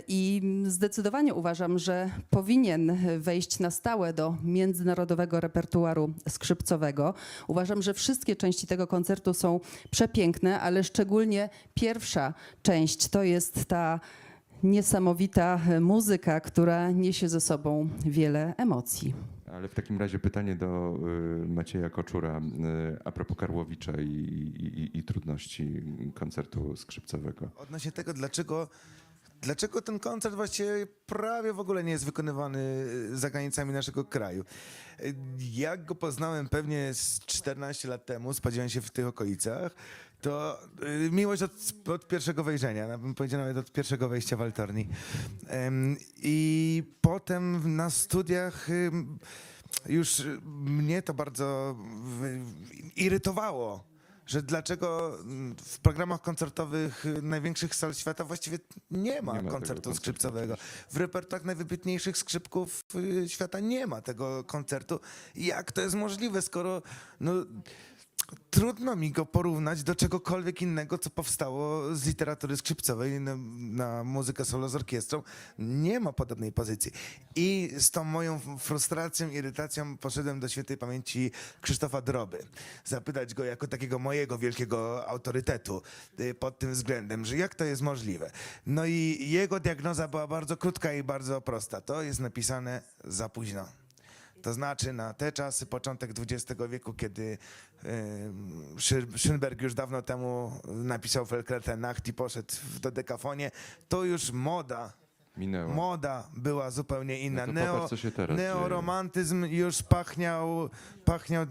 I zdecydowanie uważam, że powinien wejść na stałe do międzynarodowego repertuaru skrzypcowego. Uważam, że wszystkie części tego koncertu są przepiękne, ale szczególnie pierwsza część to jest ta niesamowita muzyka, która niesie ze sobą wiele emocji. Ale w takim razie pytanie do Macieja Koczura a propos Karłowicza i trudności koncertu skrzypcowego. Odnośnie tego, dlaczego ten koncert właściwie prawie w ogóle nie jest wykonywany za granicami naszego kraju. Jak go poznałem pewnie z 14 lat temu, spodziewałem się w tych okolicach, to miłość od pierwszego wejrzenia, bym powiedział nawet od pierwszego wejścia w Altorni. I potem na studiach już mnie to bardzo irytowało, że dlaczego w programach koncertowych największych sal świata właściwie nie ma koncertu skrzypcowego. W repertuarach najwybitniejszych skrzypków świata nie ma tego koncertu. Jak to jest możliwe, skoro trudno mi go porównać do czegokolwiek innego, co powstało z literatury skrzypcowej na muzykę solo z orkiestrą. Nie ma podobnej pozycji. I z tą moją frustracją, irytacją poszedłem do świętej pamięci Krzysztofa Droby. Zapytać go jako takiego mojego wielkiego autorytetu pod tym względem, że jak to jest możliwe. No i jego diagnoza była bardzo krótka i bardzo prosta. To jest napisane za późno. To znaczy na te czasy, początek XX wieku, kiedy Schönberg już dawno temu napisał Verklärte Nacht i poszedł w dodekafonie, to już Minęło. moda była zupełnie inna. No to popatrz, co się teraz Neoromantyzm już pachniał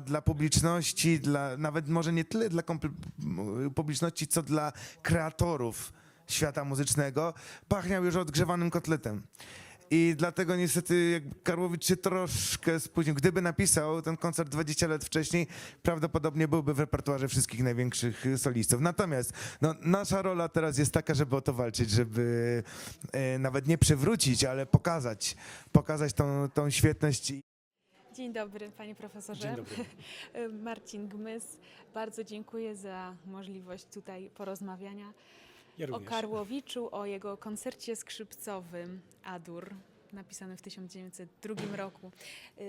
dla publiczności, nawet może nie tyle dla publiczności, co dla kreatorów świata muzycznego. Pachniał już odgrzewanym kotletem. I dlatego niestety Karłowicz się troszkę spóźnił. Gdyby napisał ten koncert 20 lat wcześniej, prawdopodobnie byłby w repertuarze wszystkich największych solistów. Natomiast nasza rola teraz jest taka, żeby o to walczyć, żeby nawet nie przywrócić, ale pokazać tą świetność. Dzień dobry, panie profesorze. Dzień dobry. Marcin Gmys, bardzo dziękuję za możliwość tutaj porozmawiania Ja o również. Karłowiczu, o jego koncercie skrzypcowym Adur. napisany w 1902 roku.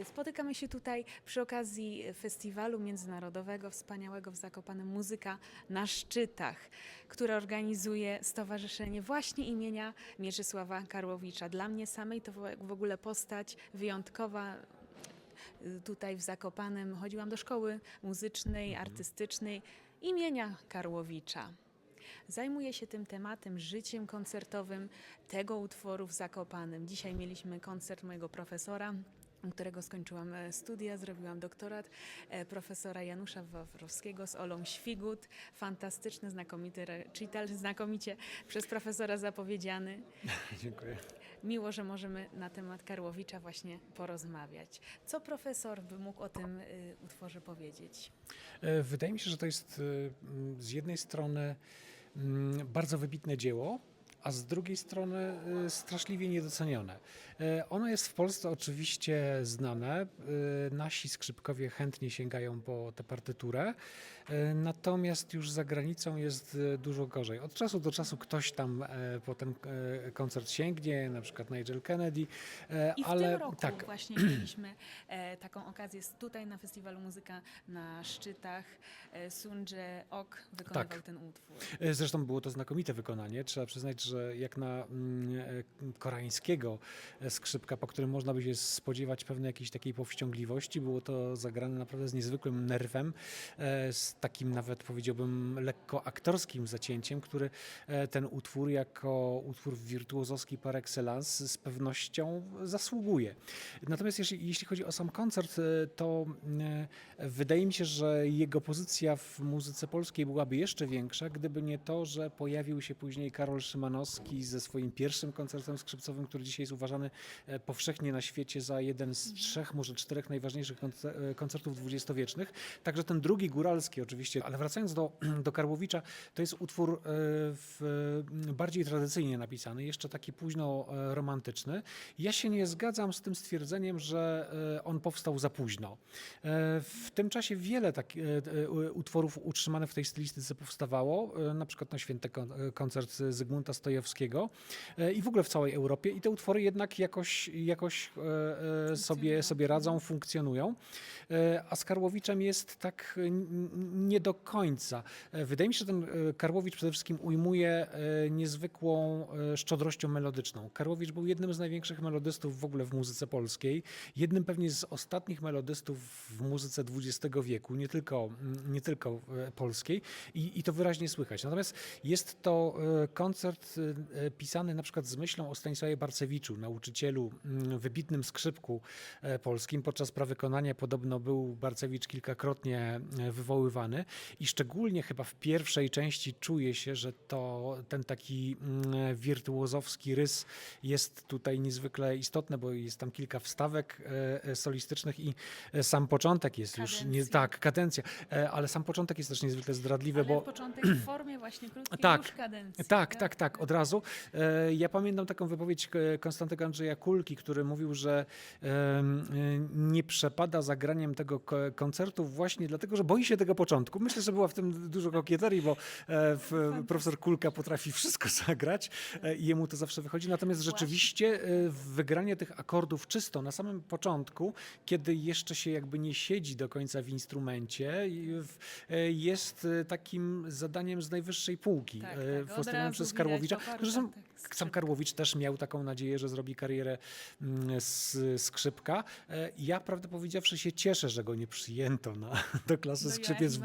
Spotykamy się tutaj przy okazji festiwalu międzynarodowego wspaniałego w Zakopanem Muzyka na Szczytach, które organizuje Stowarzyszenie właśnie imienia Mieczysława Karłowicza. Dla mnie samej to w ogóle postać wyjątkowa. Tutaj w Zakopanem chodziłam do szkoły muzycznej, artystycznej imienia Karłowicza. Zajmuję się tym tematem, życiem koncertowym tego utworu w Zakopanem. Dzisiaj mieliśmy koncert mojego profesora, u którego skończyłam studia, zrobiłam doktorat, profesora Janusza Wawrowskiego z Olą Świgut. Fantastyczny, znakomity recital, znakomicie przez profesora zapowiedziany. Dziękuję. Miło, że możemy na temat Karłowicza właśnie porozmawiać. Co profesor by mógł o tym utworze powiedzieć? Wydaje mi się, że to jest z jednej strony bardzo wybitne dzieło, a z drugiej strony straszliwie niedocenione. Ono jest w Polsce oczywiście znane. Nasi skrzypkowie chętnie sięgają po tę partyturę, natomiast już za granicą jest dużo gorzej. Od czasu do czasu ktoś tam po ten koncert sięgnie, na przykład Nigel Kennedy, I w ale tym roku tak. właśnie mieliśmy taką okazję tutaj na Festiwalu Muzyka na Szczytach. Sunje Ok wykonywał Tak. ten utwór. Zresztą było to znakomite wykonanie. Trzeba przyznać, że jak na koreańskiego skrzypka, po którym można by się spodziewać pewnej jakiejś takiej powściągliwości, było to zagrane naprawdę z niezwykłym nerwem, z takim nawet powiedziałbym lekko aktorskim zacięciem, który ten utwór jako utwór wirtuozowski par excellence z pewnością zasługuje. Natomiast jeśli chodzi o sam koncert, to wydaje mi się, że jego pozycja w muzyce polskiej byłaby jeszcze większa, gdyby nie to, że pojawił się później Karol Szymanowski ze swoim pierwszym koncertem skrzypcowym, który dzisiaj jest uważany powszechnie na świecie za jeden z 3, może 4 najważniejszych koncertów dwudziestowiecznych. Także ten drugi góralski oczywiście, ale wracając do Karłowicza, to jest utwór bardziej tradycyjnie napisany, jeszcze taki późno romantyczny. Ja się nie zgadzam z tym stwierdzeniem, że on powstał za późno. W tym czasie wiele utworów utrzymanych w tej stylistyce powstawało, na przykład na Święty koncert Zygmunta Stojowskiego i w ogóle w całej Europie i te utwory jednak jakoś sobie radzą, funkcjonują, a z Karłowiczem jest tak nie do końca. Wydaje mi się, że ten Karłowicz przede wszystkim ujmuje niezwykłą szczodrością melodyczną. Karłowicz był jednym z największych melodystów w ogóle w muzyce polskiej, jednym pewnie z ostatnich melodystów w muzyce XX wieku, nie tylko polskiej i to wyraźnie słychać. Natomiast jest to koncert pisany na przykład z myślą o Stanisławie Barcewiczu, nauczycielu, wybitnym skrzypku polskim. Podczas prawykonania podobno był Barcewicz kilkakrotnie wywoływany i szczególnie chyba w pierwszej części czuje się, że ten taki wirtuozowski rys jest tutaj niezwykle istotny, bo jest tam kilka wstawek solistycznych i sam początek jest już kadencja, ale sam początek jest też niezwykle zdradliwy, Ale bo początek w formie właśnie krótkiej już kadencji. Tak, od razu. Ja pamiętam taką wypowiedź Konstantego Andrzeja Kulki, który mówił, że nie przepada za graniem tego koncertu właśnie dlatego, że boi się tego początku. Myślę, że była w tym dużo kokieterii, bo profesor Kulka potrafi wszystko zagrać i jemu to zawsze wychodzi. Natomiast rzeczywiście wygranie tych akordów czysto na samym początku, kiedy jeszcze się jakby nie siedzi do końca w instrumencie, jest takim zadaniem z najwyższej półki postawionym przez Karłowicza. Zresztą sam Karłowicz też miał taką nadzieję, że zrobi karierę z skrzypka. Ja prawdę powiedziawszy się cieszę, że go nie przyjęto do klasy skrzypiec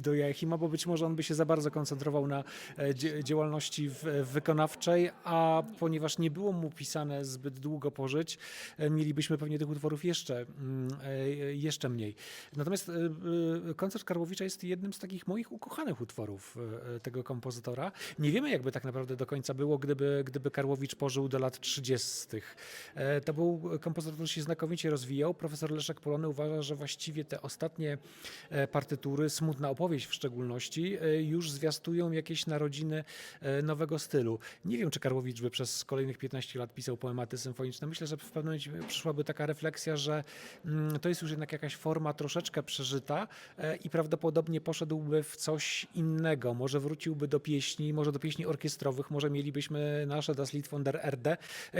do Joachima, bo być może on by się za bardzo koncentrował na działalności wykonawczej, a ponieważ nie było mu pisane zbyt długo pożyć, mielibyśmy pewnie tych utworów jeszcze mniej. Natomiast koncert Karłowicza jest jednym z takich moich ukochanych utworów tego kompozytora. Nie wiemy, jakby tak naprawdę do końca było, gdyby Karłowicz pożył do lat 30. To był kompozytor, który się znakomicie rozwijał. Profesor Leszek Polony uważa, że właściwie te ostatnie partytury, Smutna opowieść w szczególności, już zwiastują jakieś narodziny nowego stylu. Nie wiem, czy Karłowicz by przez kolejnych 15 lat pisał poematy symfoniczne. Myślę, że w pewnym momencie przyszłaby taka refleksja, że to jest już jednak jakaś forma troszeczkę przeżyta i prawdopodobnie poszedłby w coś coś innego. Może wróciłby do pieśni, może do pieśni orkiestrowych, może mielibyśmy nasze Das Lied von der Erde,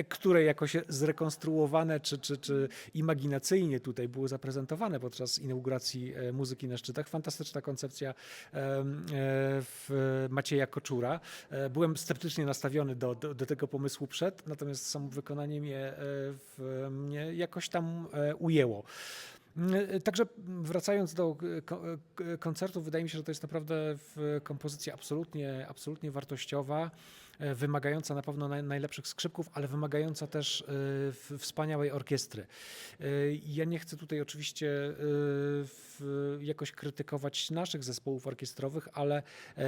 które jakoś zrekonstruowane czy imaginacyjnie tutaj były zaprezentowane podczas inauguracji Muzyki na szczytach. Fantastyczna koncepcja Macieja Koczura. Byłem sceptycznie nastawiony do tego pomysłu przed, natomiast samo wykonanie mnie jakoś tam ujęło. Także wracając do koncertu, wydaje mi się, że to jest naprawdę kompozycja absolutnie wartościowa, wymagająca na pewno najlepszych skrzypków, ale wymagająca też wspaniałej orkiestry. Ja nie chcę tutaj oczywiście jakoś krytykować naszych zespołów orkiestrowych, ale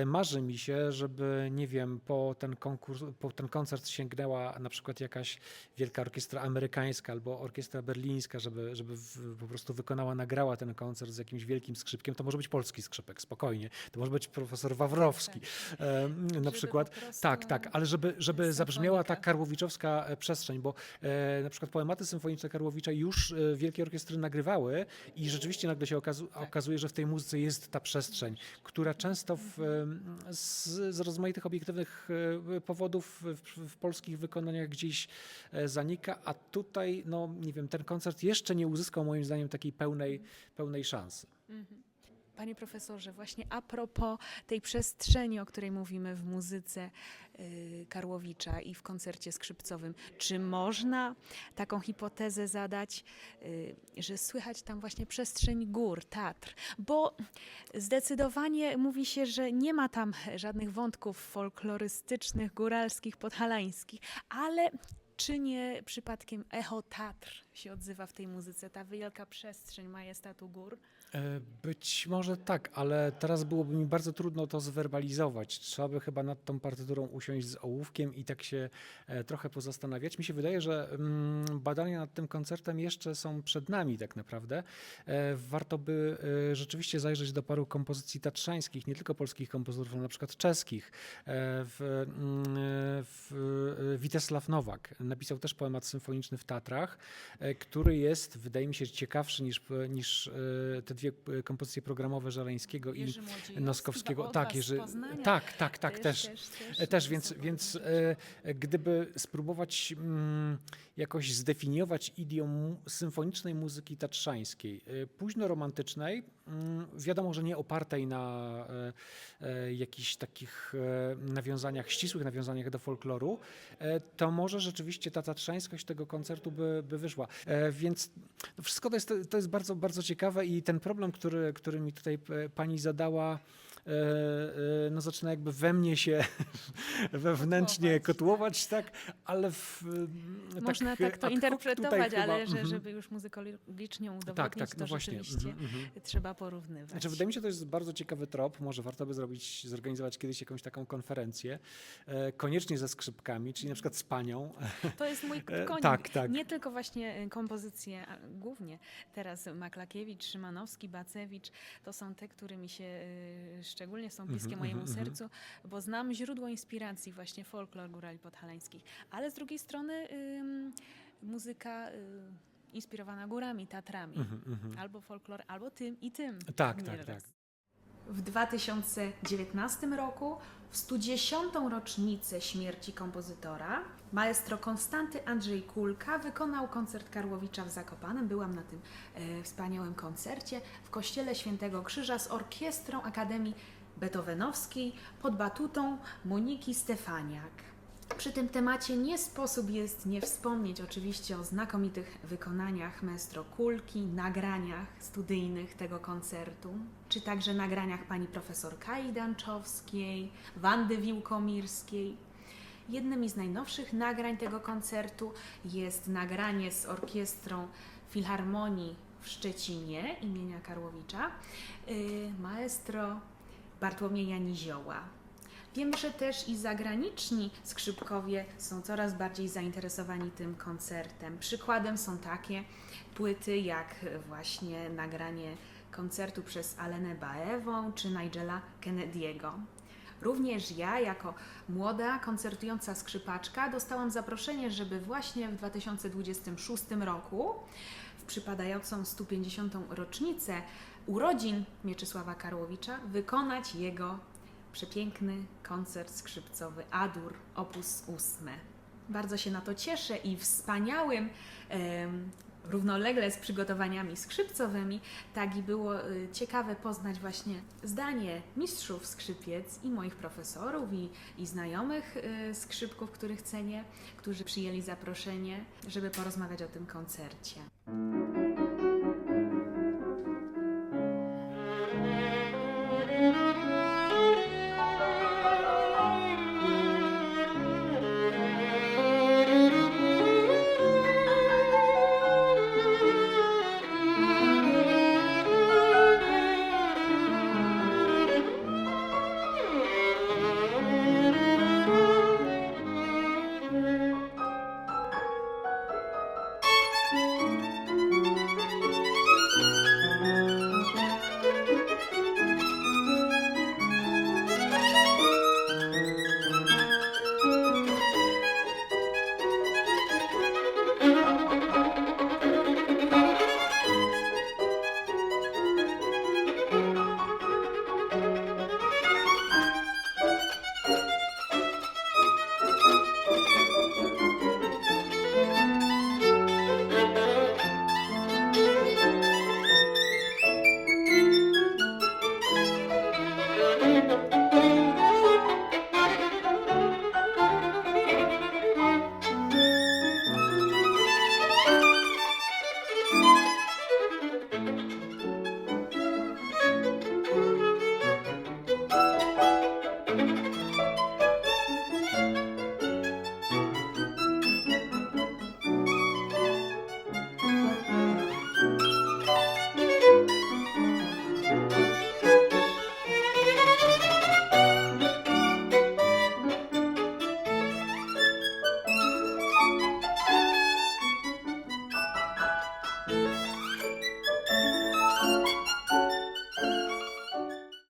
marzy mi się, żeby, nie wiem, po ten koncert sięgnęła na przykład jakaś wielka orkiestra amerykańska albo orkiestra berlińska, żeby po prostu nagrała ten koncert z jakimś wielkim skrzypkiem. To może być polski skrzypek, spokojnie. To może być profesor Wawrowski na przykład. Tak, ale żeby zabrzmiała ta karłowiczowska przestrzeń, bo na przykład poematy symfoniczne Karłowicza już wielkie orkiestry nagrywały i rzeczywiście nagle się okazuje, że w tej muzyce jest ta przestrzeń, która często z rozmaitych obiektywnych powodów w polskich wykonaniach gdzieś zanika, a tutaj, no nie wiem, ten koncert jeszcze nie uzyskał moim zdaniem takiej pełnej szansy. Panie profesorze, właśnie a propos tej przestrzeni, o której mówimy w muzyce Karłowicza i w koncercie skrzypcowym, czy można taką hipotezę zadać, że słychać tam właśnie przestrzeń gór, Tatr? Bo zdecydowanie mówi się, że nie ma tam żadnych wątków folklorystycznych, góralskich, podhalańskich, ale czy nie przypadkiem echo Tatr się odzywa w tej muzyce, ta wielka przestrzeń majestatu gór? Być może tak, ale teraz byłoby mi bardzo trudno to zwerbalizować. Trzeba by chyba nad tą partyturą usiąść z ołówkiem i tak się trochę pozastanawiać. Mi się wydaje, że badania nad tym koncertem jeszcze są przed nami tak naprawdę. Warto by rzeczywiście zajrzeć do paru kompozycji tatrzańskich, nie tylko polskich kompozytorów, ale na przykład czeskich. Witesław Nowak napisał też poemat symfoniczny w Tatrach, który jest, wydaje mi się, ciekawszy niż te dwie kompozycje programowe Żeleńskiego i Noskowskiego. Tak, też, więc gdyby spróbować jakoś zdefiniować idiom symfonicznej muzyki tatrzańskiej, późno-romantycznej, wiadomo, że nie opartej na jakichś takich nawiązaniach, ścisłych nawiązaniach do folkloru, to może rzeczywiście ta tatrzańskość tego koncertu by wyszła. Więc wszystko to jest bardzo, bardzo ciekawe i ten problem, który mi tutaj pani zadała, no zaczyna jakby we mnie się wewnętrznie kotłować, tak, ale można tak to interpretować, ale żeby już muzykologicznie udowodnić, to no właśnie. rzeczywiście trzeba porównywać. Znaczy, wydaje mi się, że to jest bardzo ciekawy trop. Może warto by zorganizować kiedyś jakąś taką konferencję, koniecznie ze skrzypkami, czyli na przykład z panią. To jest mój konik. Tak. Nie tylko właśnie kompozycje, a głównie teraz Maklakiewicz, Szymanowski, Bacewicz, to są te, które mi się szczególnie są bliskie mojemu sercu, bo znam źródło inspiracji, właśnie folklor górali podhalańskich, ale z drugiej strony muzyka inspirowana górami, Tatrami. Albo folklor, albo tym i tym. Tak. W 2019 roku, w 110. rocznicę śmierci kompozytora, maestro Konstanty Andrzej Kulka wykonał koncert Karłowicza w Zakopanem. Byłam na tym wspaniałym koncercie w Kościele Świętego Krzyża z orkiestrą Akademii Beethovenowskiej pod batutą Moniki Stefaniak. Przy tym temacie nie sposób jest nie wspomnieć oczywiście o znakomitych wykonaniach maestro Kulki, nagraniach studyjnych tego koncertu, czy także nagraniach pani profesor Kai Danczowskiej, Wandy Wiłkomirskiej. Jednym z najnowszych nagrań tego koncertu jest nagranie z orkiestrą Filharmonii w Szczecinie imienia Karłowicza, maestro Bartłomieja Nizioła. Wiemy, że też i zagraniczni skrzypkowie są coraz bardziej zainteresowani tym koncertem. Przykładem są takie płyty jak właśnie nagranie koncertu przez Alenę Baewą czy Nigela Kennedy'ego. Również ja, jako młoda, koncertująca skrzypaczka, dostałam zaproszenie, żeby właśnie w 2026 roku, w przypadającą 150. rocznicę urodzin Mieczysława Karłowicza wykonać jego przepiękny koncert skrzypcowy A-dur op. 8. Bardzo się na to cieszę i wspaniałym, równolegle z przygotowaniami skrzypcowymi, tak i było ciekawe poznać właśnie zdanie mistrzów skrzypiec i moich profesorów i znajomych skrzypków, których cenię, którzy przyjęli zaproszenie, żeby porozmawiać o tym koncercie.